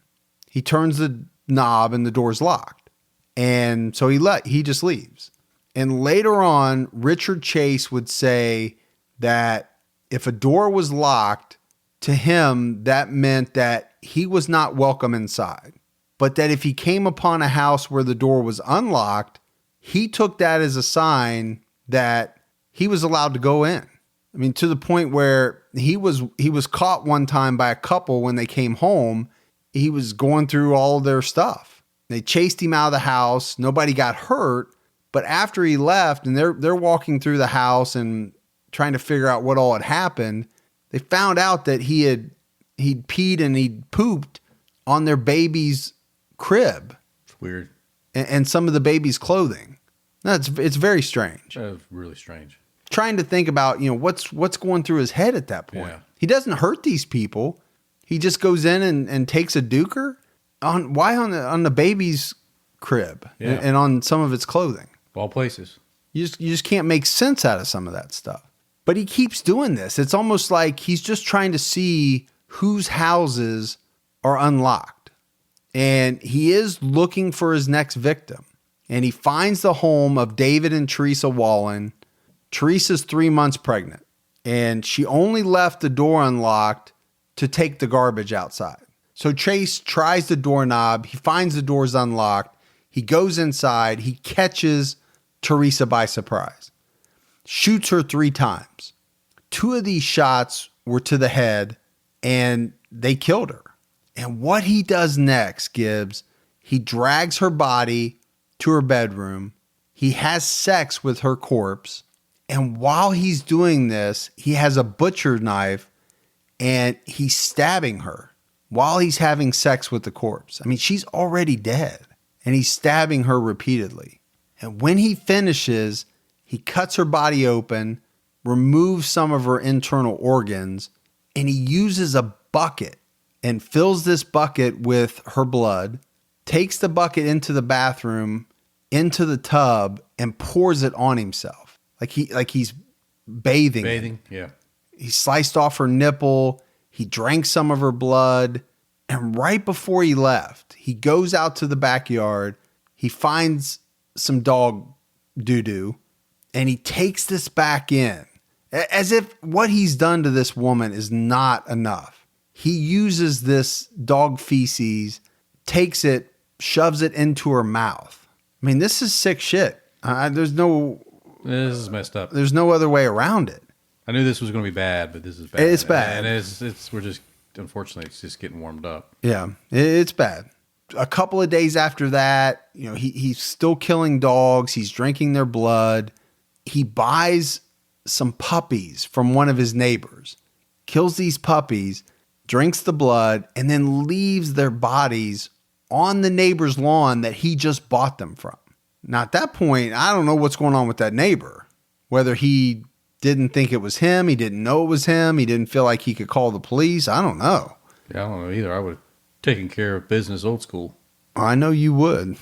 He turns the knob and the door's locked. And so he just leaves. And later on, Richard Chase would say that if a door was locked, to him, that meant that he was not welcome inside. But that if he came upon a house where the door was unlocked, he took that as a sign that he was allowed to go in. I mean, to the point where he was caught one time by a couple when they came home. He was going through all of their stuff. They chased him out of the house. Nobody got hurt. But after he left and they're walking through the house and trying to figure out what all had happened, they found out that he'd peed and he'd pooped on their baby's crib. It's weird. And some of the baby's clothing. It's very strange. That's really strange. Trying to think about, what's going through his head at that point. Yeah. He doesn't hurt these people. He just goes in and takes a duker on the baby's crib and on some of its clothing. All places. You just can't make sense out of some of that stuff. But he keeps doing this. It's almost like he's just trying to see whose houses are unlocked. And he is looking for his next victim. And he finds the home of David and Teresa Wallen. Teresa's 3 months pregnant. And she only left the door unlocked to take the garbage outside. So Chase tries the doorknob. He finds the door's unlocked. He goes inside. He catches Teresa by surprise. Shoots her 3 times. 2 of these shots were to the head, and they killed her. And what he does next, Gibbs, he drags her body to her bedroom. He has sex with her corpse. And while he's doing this, he has a butcher knife and he's stabbing her while he's having sex with the corpse. I mean, she's already dead and he's stabbing her repeatedly. And when he finishes, he cuts her body open, removes some of her internal organs, and he uses a bucket and fills this bucket with her blood, takes the bucket into the bathroom, into the tub, and pours it on himself. Like he's bathing. Bathing, yeah. He sliced off her nipple. He drank some of her blood. And right before he left, he goes out to the backyard. He finds some dog doo-doo. And he takes this back in. As if what he's done to this woman is not enough. He uses this dog feces, takes it, shoves it into her mouth. I mean, this is sick shit. This is messed up. There's no other way around it. I knew this was going to be bad, but this is bad. It's bad. And unfortunately, it's just getting warmed up. Yeah, it's bad. A couple of days after that, he's still killing dogs. He's drinking their blood. He buys some puppies from one of his neighbors, kills these puppies, drinks the blood, and then leaves their bodies on the neighbor's lawn that he just bought them from. Now, at that point, I don't know what's going on with that neighbor. Whether he didn't think it was him, he didn't know it was him, he didn't feel like he could call the police. I don't know. Yeah, I don't know either. I would have taken care of business old school. I know you would.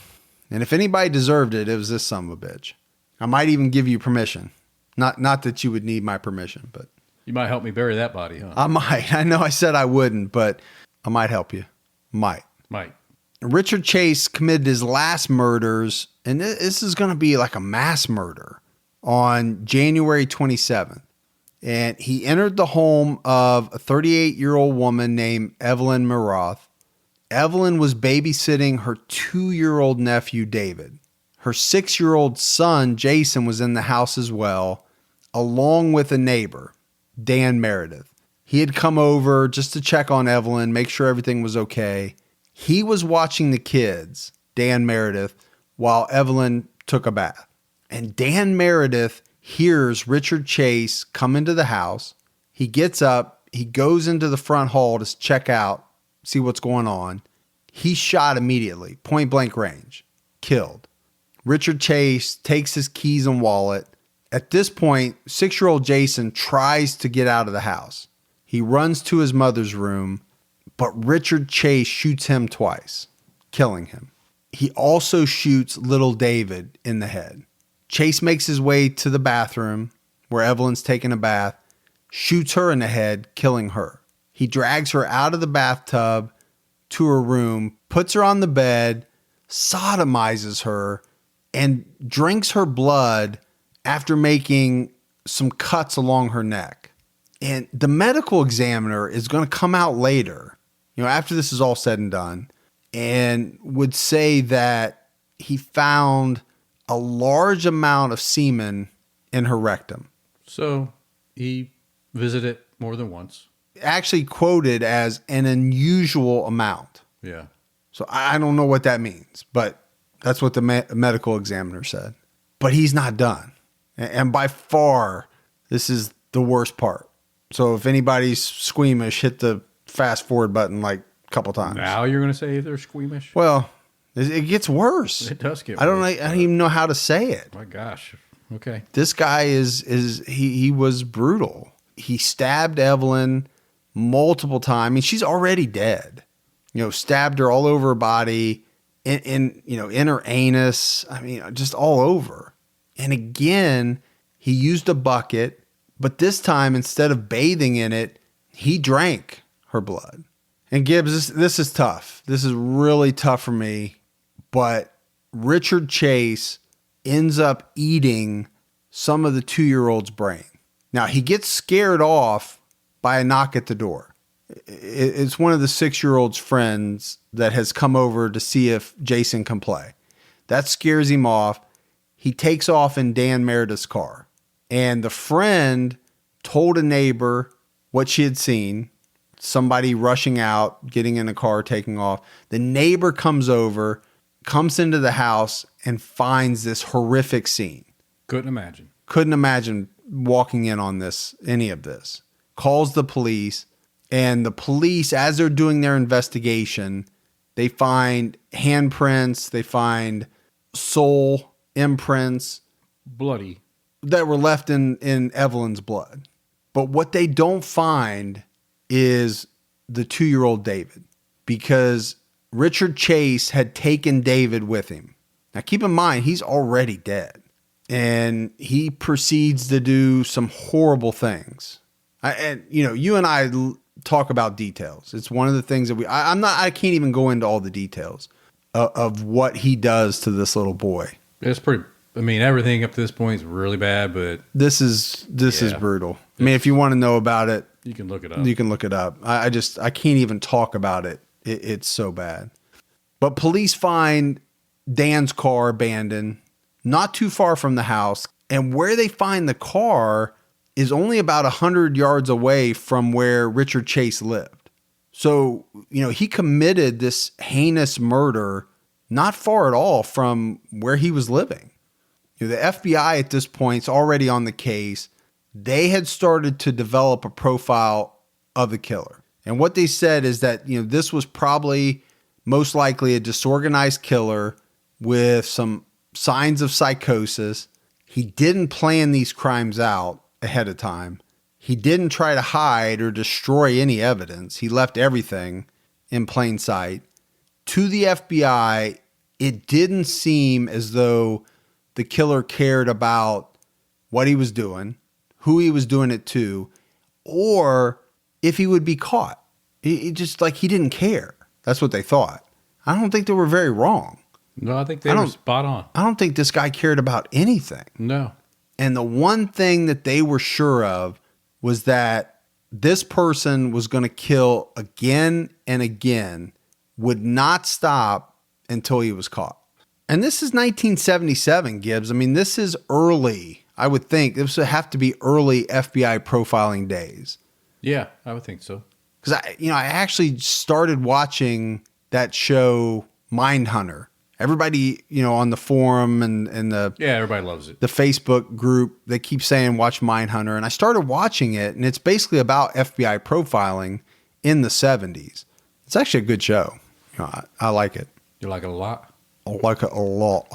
And if anybody deserved it, it was this son of a bitch. I might even give you permission. Not that you would need my permission, but... You might help me bury that body, huh? I might. I know I said I wouldn't, but I might help you. Might. Richard Chase committed his last murders, and this is going to be like a mass murder, on January 27th. And he entered the home of a 38-year-old woman named Evelyn Murath. Evelyn was babysitting her 2-year-old nephew, David. Her 6-year-old son, Jason, was in the house as well, along with a neighbor, Dan Meredith. He had come over just to check on Evelyn, make sure everything was okay. He was watching the kids, Dan Meredith, while Evelyn took a bath. And Dan Meredith hears Richard Chase come into the house. He gets up. He goes into the front hall to check out, see what's going on. He's shot immediately, point blank range, killed. Richard Chase takes his keys and wallet. At this point, 6-year-old Jason tries to get out of the house. He runs to his mother's room, but Richard Chase shoots him twice, killing him. He also shoots little David in the head. Chase makes his way to the bathroom where Evelyn's taking a bath, shoots her in the head, killing her. He drags her out of the bathtub to her room, puts her on the bed, sodomizes her, and drinks her blood after making some cuts along her neck. And the medical examiner is going to come out later, after this is all said and done, and would say that he found a large amount of semen in her rectum. So he visited more than once. Actually quoted as an unusual amount. Yeah. So I don't know what that means, but that's what the medical examiner said. But he's not done. And by far, this is the worst part. So if anybody's squeamish, hit the fast forward button like a couple times. Now you're going to say they're squeamish? Well, it gets worse. It does get worse. I don't even know how to say it. My gosh. Okay. This guy he was brutal. He stabbed Evelyn multiple times. I mean, she's already dead. Stabbed her all over her body, in her anus. I mean, just all over. And again, he used a bucket, but this time instead of bathing in it, he drank her blood. And Gibbs, this is tough. This is really tough for me. But Richard Chase ends up eating some of the 2-year-old's brain. Now, he gets scared off by a knock at the door. It's one of the 6-year-old's friends that has come over to see if Jason can play. That scares him off. He takes off in Dan Meredith's car. And the friend told a neighbor what she had seen. Somebody rushing out, getting in a car, taking off. The neighbor comes over, comes into the house, and finds this horrific scene. Couldn't imagine walking in on any of this. Calls the police. And the police, as they're doing their investigation, they find handprints, they find sole imprints. Bloody. That were left in Evelyn's blood. But what they don't find is the 2-year-old David. Because Richard Chase had taken David with him. Now keep in mind, he's already dead. And he proceeds to do some horrible things. You and I talk about details. It's one of the things that I can't even go into all the details of what he does to this little boy. It's pretty, everything up to this point is really bad, but this is brutal. If you want to know about it, you can look it up. I can't even talk about it. It's so bad. But police find Dan's car abandoned, not too far from the house. And where they find the car is only about 100 yards away from where Richard Chase lived. So, he committed this heinous murder not far at all from where he was living. The FBI at this point is already on the case. They had started to develop a profile of the killer. And what they said is that, this was probably most likely a disorganized killer with some signs of psychosis. He didn't plan these crimes out ahead of time. He didn't try to hide or destroy any evidence. He left everything in plain sight. To the FBI, it didn't seem as though the killer cared about what he was doing, who he was doing it to, or if he would be caught. It just he didn't care. That's what they thought. I don't think they were very wrong. No, I think they were spot on. I don't think this guy cared about anything. No. And the one thing that they were sure of was that this person was going to kill again and again, would not stop until he was caught. And this is 1977, Gibbs. I mean, this is early. I would think this would have to be early FBI profiling days. Yeah, I would think so. Because I actually started watching that show Mindhunter. Everybody, on the forum and the everybody loves it. The Facebook group, they keep saying watch Mindhunter, and I started watching it, and it's basically about FBI profiling in the 70s. It's actually a good show. I like it. You like it a lot? I like it a lot.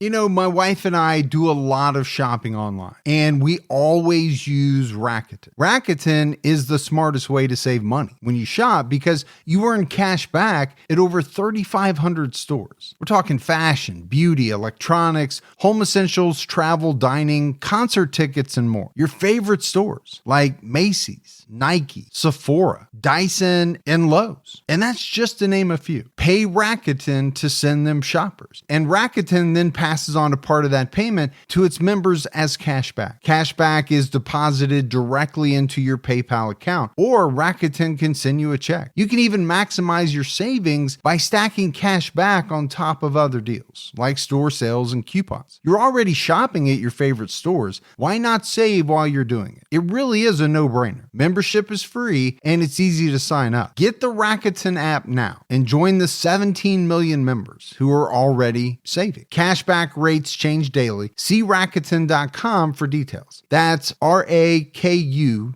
My wife and I do a lot of shopping online, and we always use Rakuten. Rakuten is the smartest way to save money when you shop because you earn cash back at over 3,500 stores. We're talking fashion, beauty, electronics, home essentials, travel, dining, concert tickets, and more. Your favorite stores like Macy's, Nike, Sephora, Dyson, and Lowe's. And that's just to name a few. Pay Rakuten to send them shoppers. And Rakuten then passes on a part of that payment to its members as cashback. Cashback is deposited directly into your PayPal account, or Rakuten can send you a check. You can even maximize your savings by stacking cash back on top of other deals, like store sales and coupons. You're already shopping at your favorite stores. Why not save while you're doing it? It really is a no-brainer. Membership is free, and it's easy to sign up. Get the Rakuten app now and join the 17 million members who are already saving. Cashback rates change daily. See Rakuten.com for details. That's Rakuten.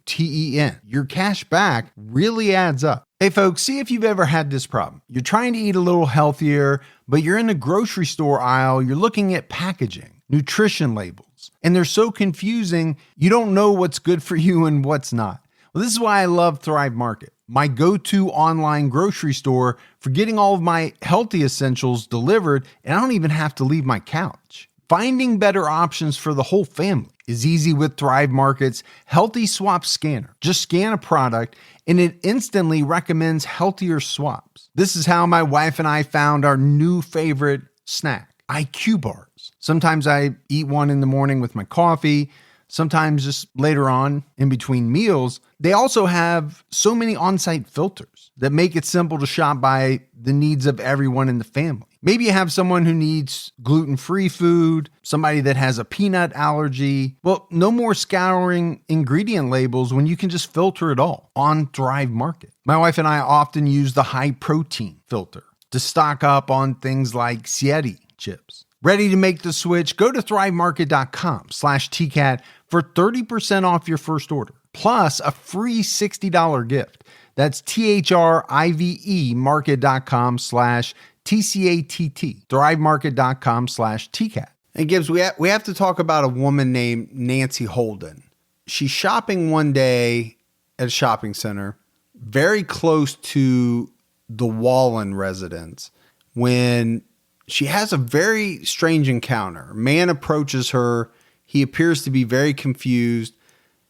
Your cash back really adds up. Hey folks, see if you've ever had this problem. You're trying to eat a little healthier, but you're in the grocery store aisle, you're looking at packaging, nutrition labels, and they're so confusing, you don't know what's good for you and what's not. Well, this is why I love Thrive Market, my go-to online grocery store for getting all of my healthy essentials delivered, and I don't even have to leave my couch. Finding better options for the whole family is easy with Thrive Market's Healthy Swap Scanner. Just scan a product, and it instantly recommends healthier swaps. This is how my wife and I found our new favorite snack, IQ bars. Sometimes I eat one in the morning with my coffee, sometimes just later on in between meals. They also have so many on-site filters that make it simple to shop by the needs of everyone in the family. Maybe you have someone who needs gluten-free food, somebody that has a peanut allergy. Well, no more scouring ingredient labels when you can just filter it all on Thrive Market. My wife and I often use the high-protein filter to stock up on things like Sieti chips. Ready to make the switch? Go to thrivemarket.com/TCAT for 30% off your first order, plus a free $60 gift. That's THRIVE market.com/TCATT. thrivemarket.com/TCAT. And Gibbs, we have to talk about a woman named Nancy Holden. She's shopping one day at a shopping center very close to the Wallen residence when she has a very strange encounter. A man approaches her. He appears to be very confused.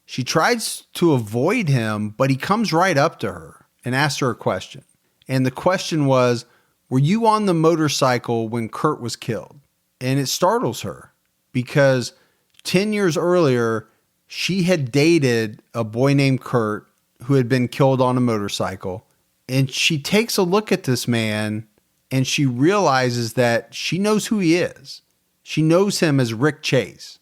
She tries to avoid him, but he comes right up to her and asks her a question. And the question was, were you on the motorcycle when Kurt was killed? And it startles her because 10 years earlier, she had dated a boy named Kurt who had been killed on a motorcycle. And she takes a look at this man and she realizes that she knows who he is. She knows him as Rick Chase.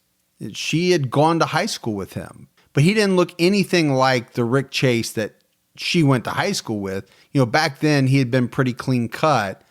She had gone to high school with him, but he didn't look anything like the Rick Chase that she went to high school with. Back then he had been pretty clean cut,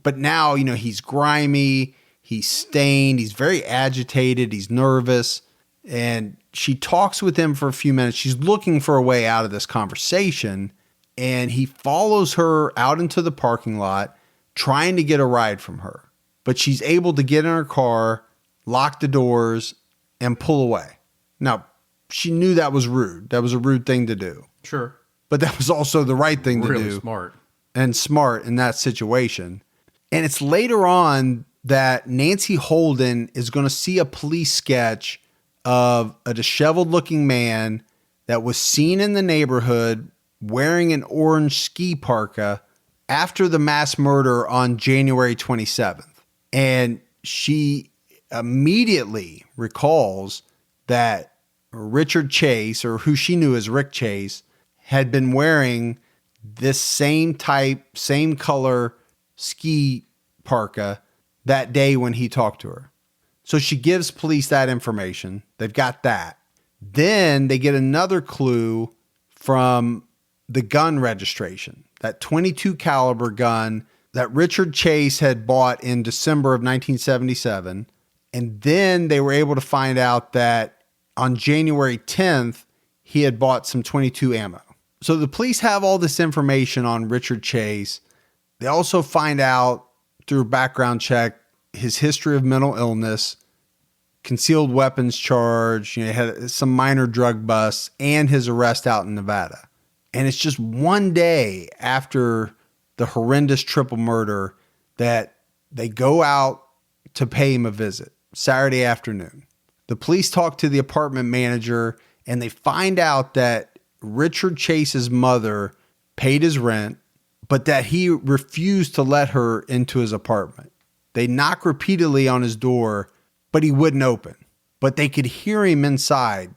but now, he's grimy, he's stained, he's very agitated, he's nervous, and she talks with him for a few minutes. She's looking for a way out of this conversation, and he follows her out into the parking lot, trying to get a ride from her. But she's able to get in her car, lock the doors, and pull away. Now, she knew that was rude. That was a rude thing to do. Sure. But that was also the right thing to do. Really smart. And smart in that situation. And it's later on that Nancy Holden is going to see a police sketch of a disheveled looking man that was seen in the neighborhood wearing an orange ski parka after the mass murder on January 27th. And she immediately recalls that Richard Chase, or who she knew as Rick Chase, had been wearing this same type, same color ski parka that day when he talked to her. So she gives police that information. They've got that. Then they get another clue from the gun registration, that .22 caliber gun that Richard Chase had bought in December of 1977. And then they were able to find out that on January 10th, he had bought some .22 ammo. So the police have all this information on Richard Chase. They also find out through a background check his history of mental illness, concealed weapons charge, he had some minor drug busts, and his arrest out in Nevada. And it's just one day after the horrendous triple murder that they go out to pay him a visit, Saturday afternoon. The police talk to the apartment manager, and they find out that Richard Chase's mother paid his rent, but that he refused to let her into his apartment. They knock repeatedly on his door, but he wouldn't open. But they could hear him inside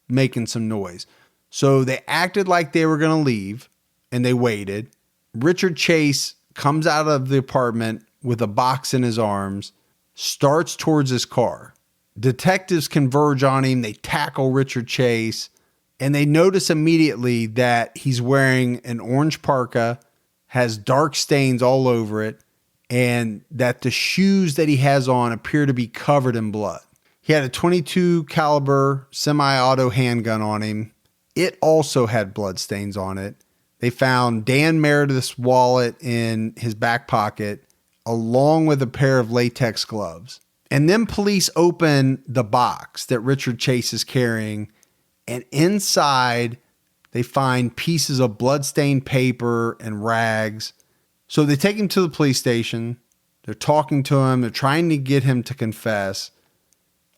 making some noise. So they acted like they were going to leave, and they waited. Richard Chase comes out of the apartment with a box in his arms, starts towards his car. Detectives converge on him. They tackle Richard Chase, and they notice immediately that he's wearing an orange parka, has dark stains all over it, and that the shoes that he has on appear to be covered in blood. He had a .22 caliber semi-auto handgun on him. It also had blood stains on it. They found Dan Meredith's wallet in his back pocket, along with a pair of latex gloves. And then police open the box that Richard Chase is carrying, and inside they find pieces of bloodstained paper and rags. So they take him to the police station. They're talking to him. They're trying to get him to confess.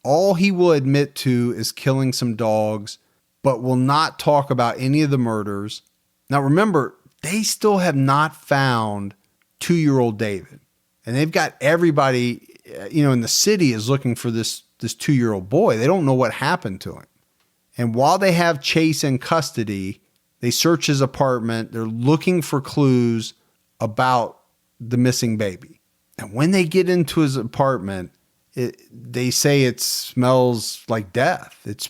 All he will admit to is killing some dogs, but will not talk about any of the murders. Now remember, they still have not found 2-year-old David. And they've got everybody, in the city is looking for this 2-year-old boy. They don't know what happened to him. And while they have Chase in custody, they search his apartment. They're looking for clues about the missing baby. And when they get into his apartment, they say it smells like death. It's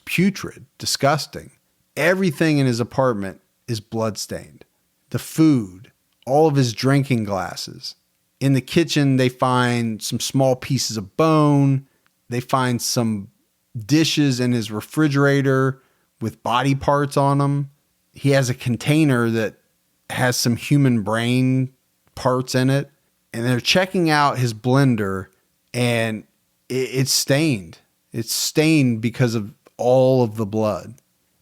putrid, disgusting. Everything in his apartment is bloodstained. The food, all of his drinking glasses. In the kitchen, they find some small pieces of bone. They find some dishes in his refrigerator with body parts on them. He has a container that has some human brain parts in it. And they're checking out his blender, and it's stained. It's stained because of all of the blood,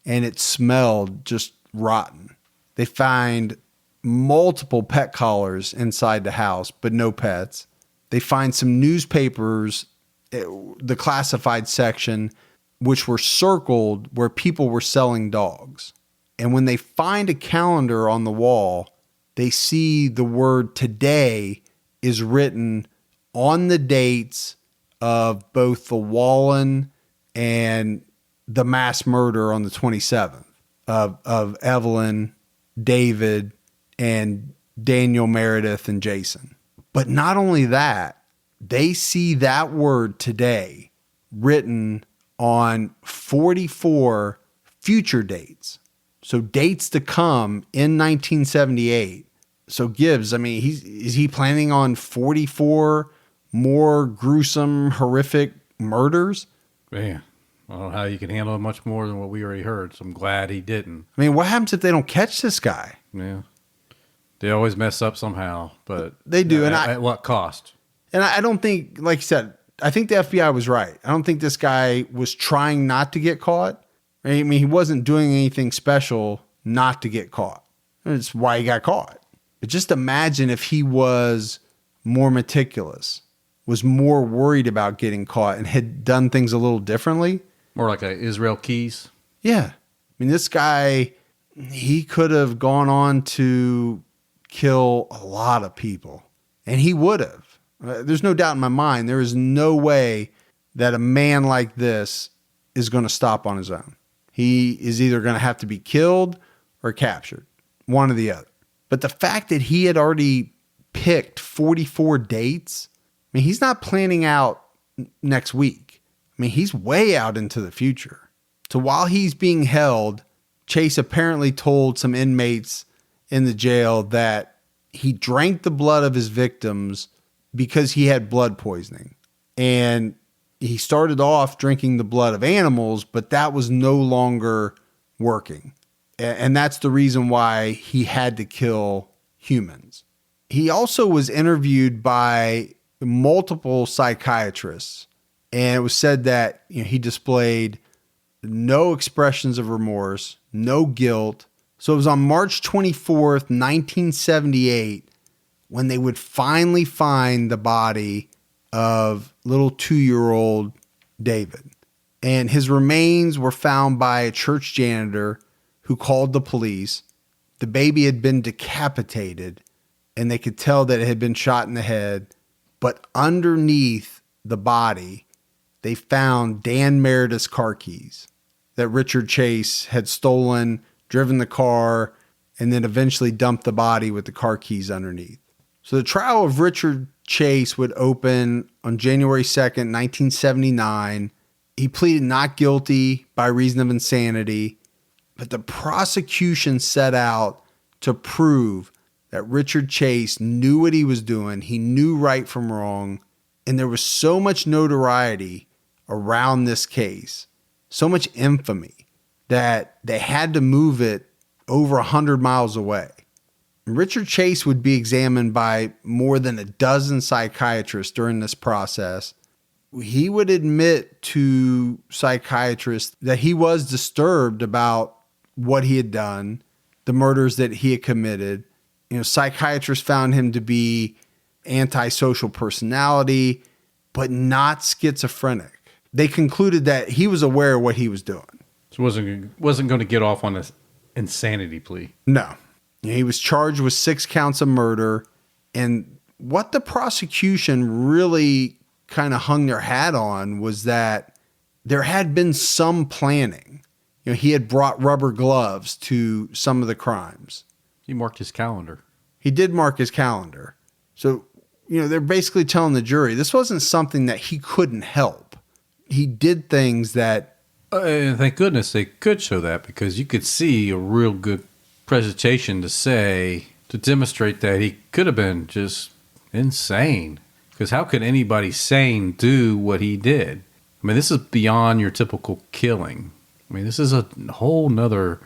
and it smelled just rotten. They find multiple pet collars inside the house, but no pets. They find some newspapers, the classified section, which were circled where people were selling dogs. And when they find a calendar on the wall, they see the word today is written on the dates of both the Wallen and the mass murder on the 27th of Evelyn, David, and Daniel, Meredith, and Jason. But not only that, they see that word today written on 44 future dates. So dates to come in 1978. So Gibbs, I mean, is he planning on 44 more gruesome, horrific murders? Man, I don't know how you can handle much more than what we already heard, so I'm glad he didn't. I mean, what happens if they don't catch this guy? Yeah. They always mess up somehow, but they do. At what cost? And I don't think, like you said, I think the FBI was right. I don't think this guy was trying not to get caught. I mean, he wasn't doing anything special not to get caught. That's why he got caught. But just imagine if he was more meticulous, was more worried about getting caught, and had done things a little differently. More like a Israel Keys. Yeah. I mean, this guy, he could have gone on to kill a lot of people, and he would have. There's no doubt in my mind. There is no way that a man like this is going to stop on his own. He is either going to have to be killed or captured, one or the other. But the fact that he had already picked 44 dates, I mean, he's not planning out next week. I mean, he's way out into the future. So while he's being held, Chase apparently told some inmates in the jail that he drank the blood of his victims because he had blood poisoning. And he started off drinking the blood of animals, but that was no longer working. And that's the reason why he had to kill humans. He also was interviewed by multiple psychiatrists, and it was said that he displayed no expressions of remorse, no guilt. So it was on March 24th, 1978, when they would finally find the body of little 2-year-old David. And his remains were found by a church janitor who called the police. The baby had been decapitated, and they could tell that it had been shot in the head. But underneath the body, they found Dan Meredith's car keys that Richard Chase had stolen, driven the car, and then eventually dumped the body with the car keys underneath. So the trial of Richard Chase would open on January 2nd, 1979. He pleaded not guilty by reason of insanity, but the prosecution set out to prove that Richard Chase knew what he was doing. He knew right from wrong. And there was so much notoriety around this case, so much infamy, that they had to move it over 100 miles away. Richard Chase would be examined by more than a dozen psychiatrists during this process. He would admit to psychiatrists that he was disturbed about what he had done, the murders that he had committed. Psychiatrists found him to be antisocial personality, but not schizophrenic. They concluded that he was aware of what he was doing. So wasn't going to get off on an insanity plea. No. He was charged with 6 counts of murder. And what the prosecution really kind of hung their hat on was that there had been some planning. He had brought rubber gloves to some of the crimes. He marked his calendar. He did mark his calendar. So, they're basically telling the jury this wasn't something that he couldn't help. He did things that... And thank goodness they could show that, because you could see a real good presentation to demonstrate that he could have been just insane. Because how could anybody sane do what he did? I mean, this is beyond your typical killing. I mean, this is a whole nother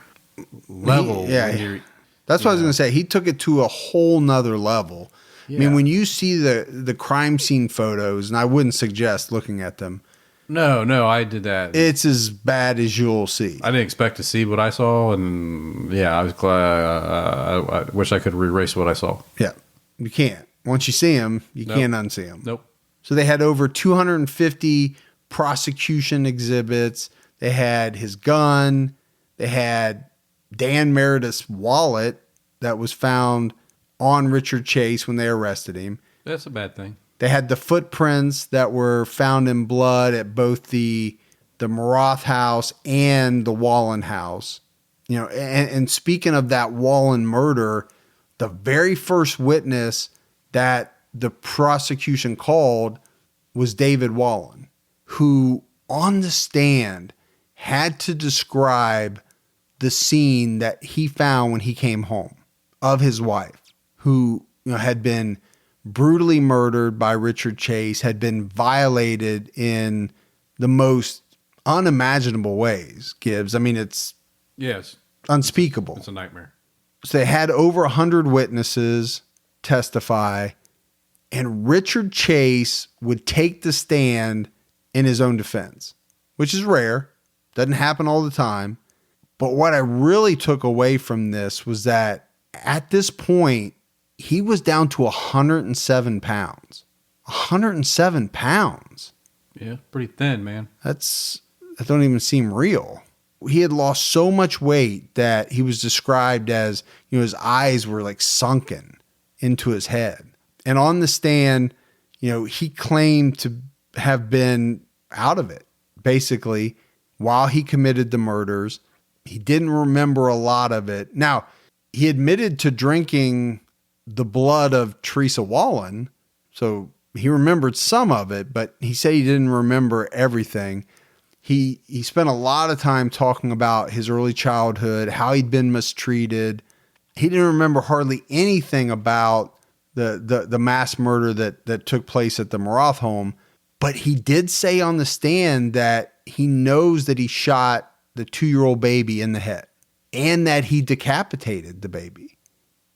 level. That's what I was going to say. He took it to a whole nother level. Yeah. I mean, when you see the crime scene photos, and I wouldn't suggest looking at them. No, I did that. It's as bad as you'll see. I didn't expect to see what I saw, and I was glad. I wish I could erase what I saw. Yeah, you can't. Once you see him, you can't unsee him. Nope. So they had over 250 prosecution exhibits. They had his gun. They had Dan Meredith's wallet that was found on Richard Chase when they arrested him. That's a bad thing. They had the footprints that were found in blood at both the Maroth house and the Wallen house. And speaking of that Wallen murder, the very first witness that the prosecution called was David Wallen, who on the stand had to describe the scene that he found when he came home of his wife, who had been brutally murdered by Richard Chase, had been violated in the most unimaginable ways, Gibbs. I mean, it's unspeakable. It's a nightmare. So they had over 100 witnesses testify, and Richard Chase would take the stand in his own defense, which is rare. Doesn't happen all the time. But what I really took away from this was that at this point, he was down to 107 pounds. 107 pounds. Yeah, pretty thin, man. That don't even seem real. He had lost so much weight that he was described as, his eyes were like sunken into his head. And on the stand, he claimed to have been out of it, basically, while he committed the murders. He didn't remember a lot of it. Now, he admitted to drinking the blood of Teresa Wallen, so he remembered some of it, but he said he didn't remember everything. He spent a lot of time talking about his early childhood, how he'd been mistreated. He didn't remember hardly anything about the mass murder that took place at the Maroth home, but he did say on the stand that he knows that he shot the 2-year-old baby in the head and that he decapitated the baby.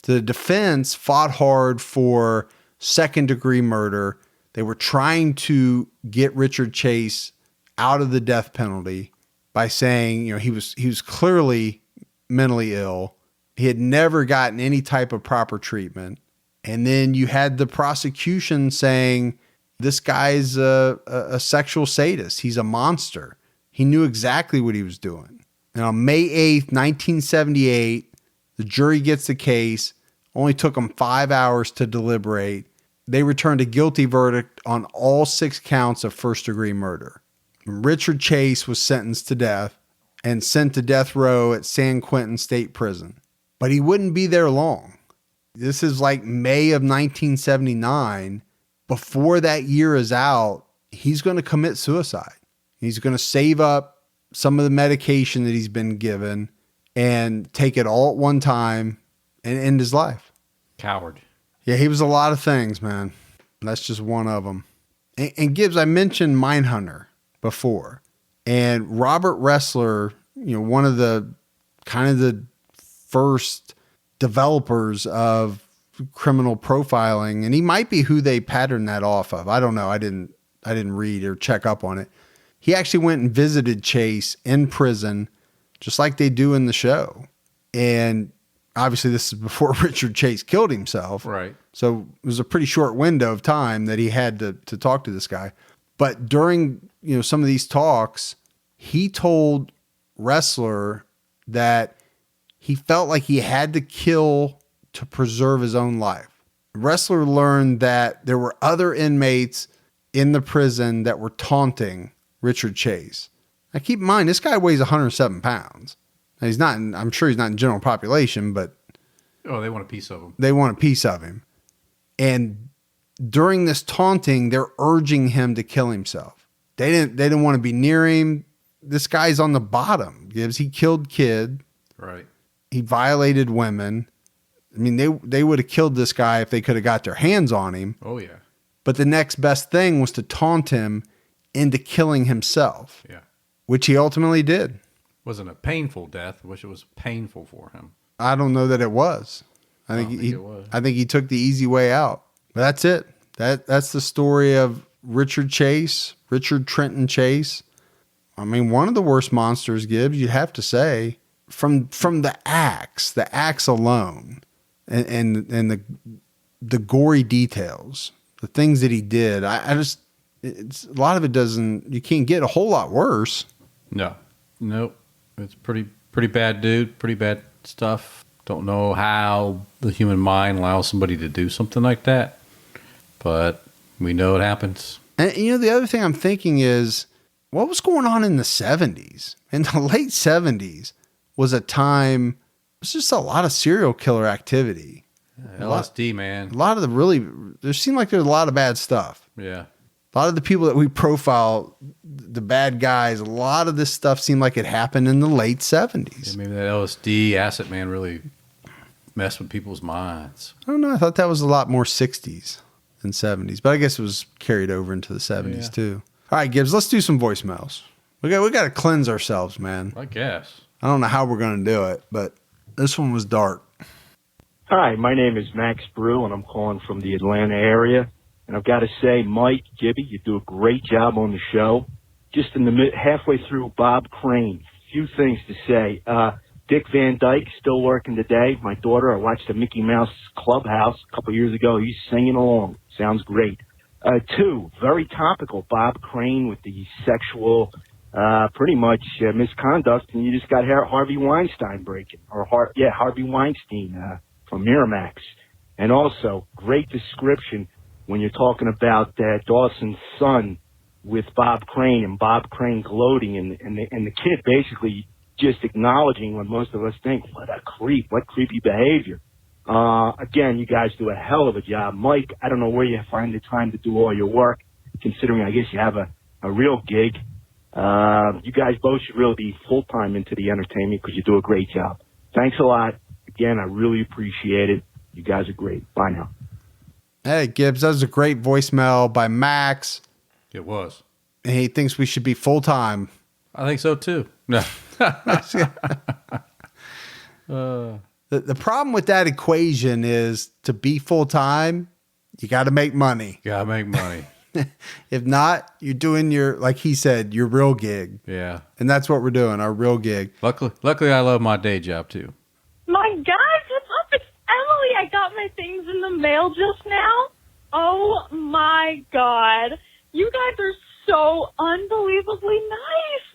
The defense fought hard for second-degree murder. They were trying to get Richard Chase out of the death penalty by saying, he was clearly mentally ill. He had never gotten any type of proper treatment. And then you had the prosecution saying, this guy's a sexual sadist. He's a monster. He knew exactly what he was doing. And on May 8th, 1978, the jury gets the case. Only took them 5 hours to deliberate. They returned a guilty verdict on all 6 counts of first-degree murder. Richard Chase was sentenced to death and sent to death row at San Quentin State Prison. But he wouldn't be there long. This is like May of 1979. Before that year is out, he's going to commit suicide. He's going to save up some of the medication that he's been given and take it all at one time and end his life. Coward. Yeah, he was a lot of things, man. That's just one of them. And Gibbs, I mentioned Mindhunter before. And Robert Ressler, one of the kind of the first developers of criminal profiling, and he might be who they patterned that off of. I don't know. I didn't read or check up on it. He actually went and visited Chase in prison, just like they do in the show. And obviously this is before Richard Chase killed himself. Right. So it was a pretty short window of time that he had to talk to this guy. But during, some of these talks, he told Ressler that he felt like he had to kill to preserve his own life. Ressler learned that there were other inmates in the prison that were taunting Richard Chase. Now keep in mind, this guy weighs 107 pounds. Now, I'm sure he's not in general population, but they want a piece of him. They want a piece of him. And during this taunting, they're urging him to kill himself. They didn't want to be near him. This guy's on the bottom. He killed kid. Right. He violated women. I mean, they would have killed this guy if they could have got their hands on him. Oh, yeah. But the next best thing was to taunt him into killing himself. Yeah. Which he ultimately did. Wasn't a painful death. I wish it was painful for him. I don't know that it was. I think he took the easy way out. But that's it. That's the story of Richard Trenton Chase. I mean, one of the worst monsters, Gibbs, you'd have to say, from the axe alone, and the gory details, the things that he did. It's a lot of it you can't get a whole lot worse. No, nope. It's pretty bad, dude. Pretty bad stuff. Don't know how the human mind allows somebody to do something like that, but we know it happens. And the other thing I'm thinking is, what was going on in the 70s? In the late 70s was a time, it was just a lot of serial killer activity. LSD, man. A lot of there seemed like there's a lot of bad stuff. Yeah. A lot of the people that we profile, the bad guys, a lot of this stuff seemed like it happened in the late 70s. Yeah, maybe that LSD acid man really messed with people's minds. I don't know. I thought that was a lot more 60s than 70s, but I guess it was carried over into the 70s too. All right, Gibbs, let's do some voicemails. We got to cleanse ourselves, man. I guess. I don't know how we're going to do it, but this one was dark. Hi, my name is Max Brew, and I'm calling from the Atlanta area. And I've got to say, Mike, Gibby, you do a great job on the show. Just in the halfway through, Bob Crane. Few things to say. Dick Van Dyke, still working today. My daughter, I watched the Mickey Mouse Clubhouse a couple years ago. He's singing along. Sounds great. Two, very topical, Bob Crane with the sexual, pretty much misconduct, and you just got Harvey Weinstein breaking. Harvey Weinstein from Miramax. And also, great description when you're talking about Dawson's son with Bob Crane and Bob Crane gloating and the kid basically just acknowledging what most of us think, what a creep, what creepy behavior. Again, you guys do a hell of a job. Mike, I don't know where you find the time to do all your work, considering I guess you have a real gig. You guys both should really be full-time into the entertainment because you do a great job. Thanks a lot. Again, I really appreciate it. You guys are great. Bye now. Hey, Gibbs, that was a great voicemail by Max. It was. And he thinks we should be full-time. I think so, too. No. The problem with that equation is to be full-time, you got to make money. Got to make money. If not, you're doing like he said, your real gig. Yeah. And that's what we're doing, our real gig. Luckily, I love my day job, too. My God, what's up? It's Emily. I got my things in the mail just now. Oh, my God. You guys are so unbelievably nice.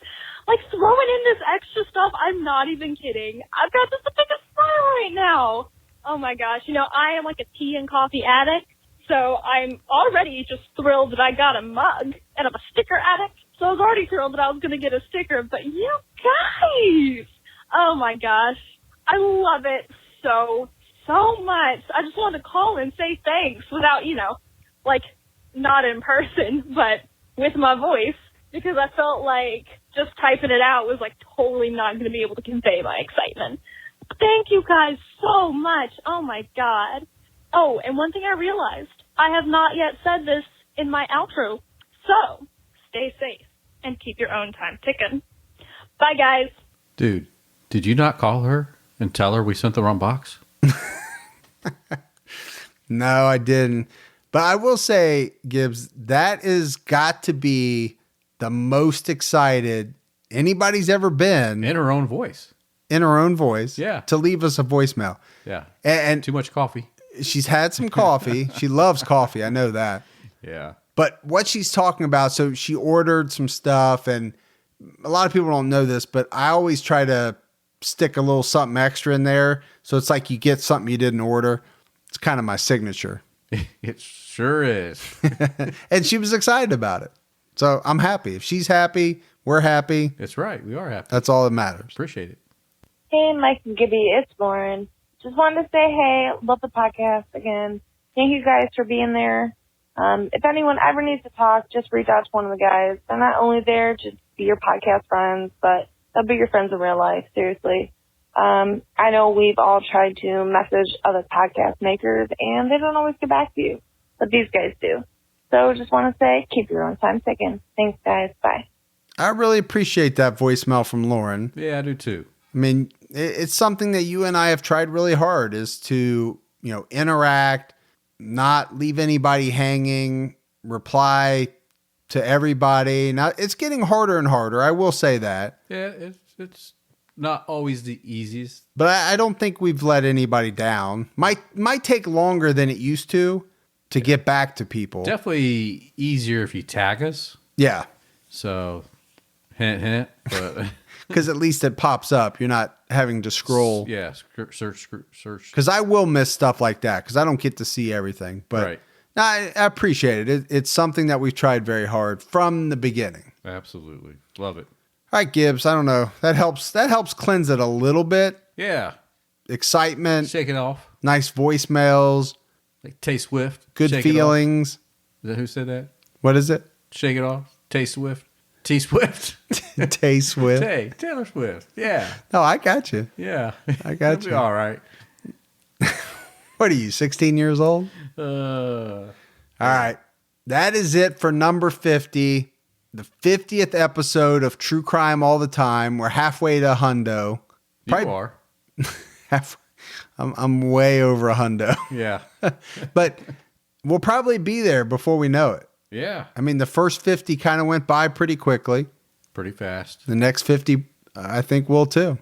Like, throwing in this extra stuff, I'm not even kidding. I've got just the biggest smile right now. Oh, my gosh. You know, I am like a tea and coffee addict, so I'm already just thrilled that I got a mug, and I'm a sticker addict, so I was already thrilled that I was going to get a sticker. But you guys, oh, my gosh. I love it so much. I just wanted to call and say thanks without, like, not in person, but with my voice, because I felt like just typing it out was, like, totally not going to be able to convey my excitement. Thank you guys so much. Oh, my God. Oh, and one thing I realized, I have not yet said this in my outro, so stay safe and keep your own time ticking. Bye, guys. Dude, did you not call her and tell her we sent the wrong box? No, I didn't. But I will say, Gibbs, that is got to be the most excited anybody's ever been. In her own voice. In her own voice. Yeah. To leave us a voicemail. Yeah. And too much coffee. She's had some coffee. She loves coffee. I know that. Yeah. But what she's talking about, so she ordered some stuff, and a lot of people don't know this, but I always try to stick a little something extra in there. So it's like you get something you didn't order. It's kind of my signature. It sure is. And she was excited about it. So I'm happy. If she's happy, we're happy. That's right. We are happy. That's all that matters. Appreciate it. Hey, Mike and Gibby, it's Lauren. Just wanted to say, hey, love the podcast again. Thank you guys for being there. If anyone ever needs to talk, just reach out to one of the guys. They're not only there to be your podcast friends, but they'll be your friends in real life, seriously. I know we've all tried to message other podcast makers, and they don't always get back to you, but these guys do. So just want to say, keep your own time ticking. Thanks, guys. Bye. I really appreciate that voicemail from Lauren. Yeah, I do too. I mean, it's something that you and I have tried really hard is to, interact, not leave anybody hanging, reply to everybody. Now, it's getting harder and harder. I will say that. Yeah, it's not always the easiest. But I don't think we've let anybody down. Might take longer than it used to get back to people. Definitely easier if you tag us. Yeah. So, hint, hint. But because at least it pops up. You're not having to scroll. Yeah, search. Because I will miss stuff like that because I don't get to see everything. But right. No, I appreciate it. It's something that we've tried very hard from the beginning. Absolutely. Love it. All right, Gibbs, I don't know. That helps cleanse it a little bit. Yeah. Excitement. Shake it off. nice voicemails, Like Tay Swift. good Shake feelings. Is that who said that? What is it? Shake it off. Tay Swift. T Swift. Tay Swift. Taylor Swift. Yeah. No, I got you. Yeah. I got It'll you. be all right. What are you, 16 years old? Uh, All right. That is it for number 50, the 50th episode of True Crime All the Time. We're halfway to a hundo. you are. I'm way over a hundo. Yeah. But we'll probably be there before we know it. Yeah. I mean, the first 50 kind of went by pretty quickly. Pretty fast. The next 50, I think, will too.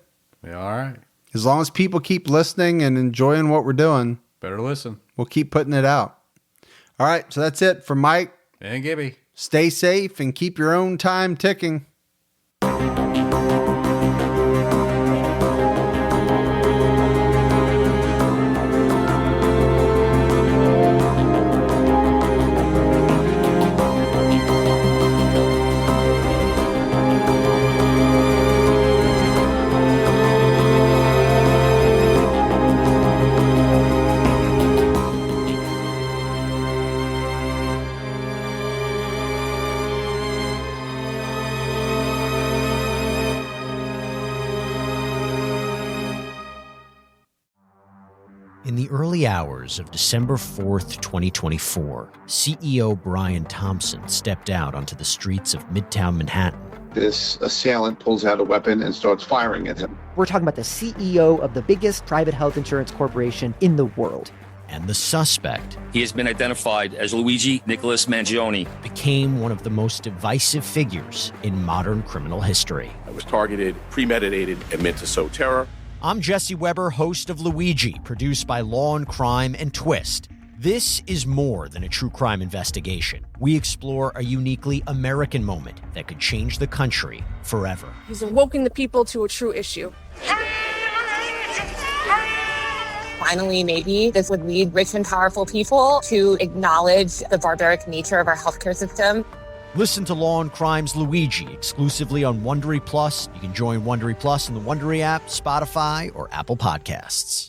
Yeah, all right. As long as people keep listening and enjoying what we're doing, Better listen. we'll keep putting it out. All right, so that's it for Mike. And Gibby. Stay safe and keep your own time ticking. In the early hours of December 4th, 2024, CEO Brian Thompson stepped out onto the streets of Midtown Manhattan. This assailant pulls out a weapon and starts firing at him. We're talking about the CEO of the biggest private health insurance corporation in the world. And the suspect He has been identified as Luigi Nicholas Mangione. became one of the most divisive figures in modern criminal history. It was targeted, premeditated, and meant to sow terror. I'm Jesse Weber, host of Luigi, produced by Law and Crime and Twist. This is more than a true crime investigation. We explore a uniquely American moment that could change the country forever. He's awoken the people to a true issue. Finally, maybe this would lead rich and powerful people to acknowledge the barbaric nature of our healthcare system. Listen to Law and Crime's Luigi exclusively on Wondery Plus. You can join Wondery Plus in the Wondery app, Spotify, or Apple Podcasts.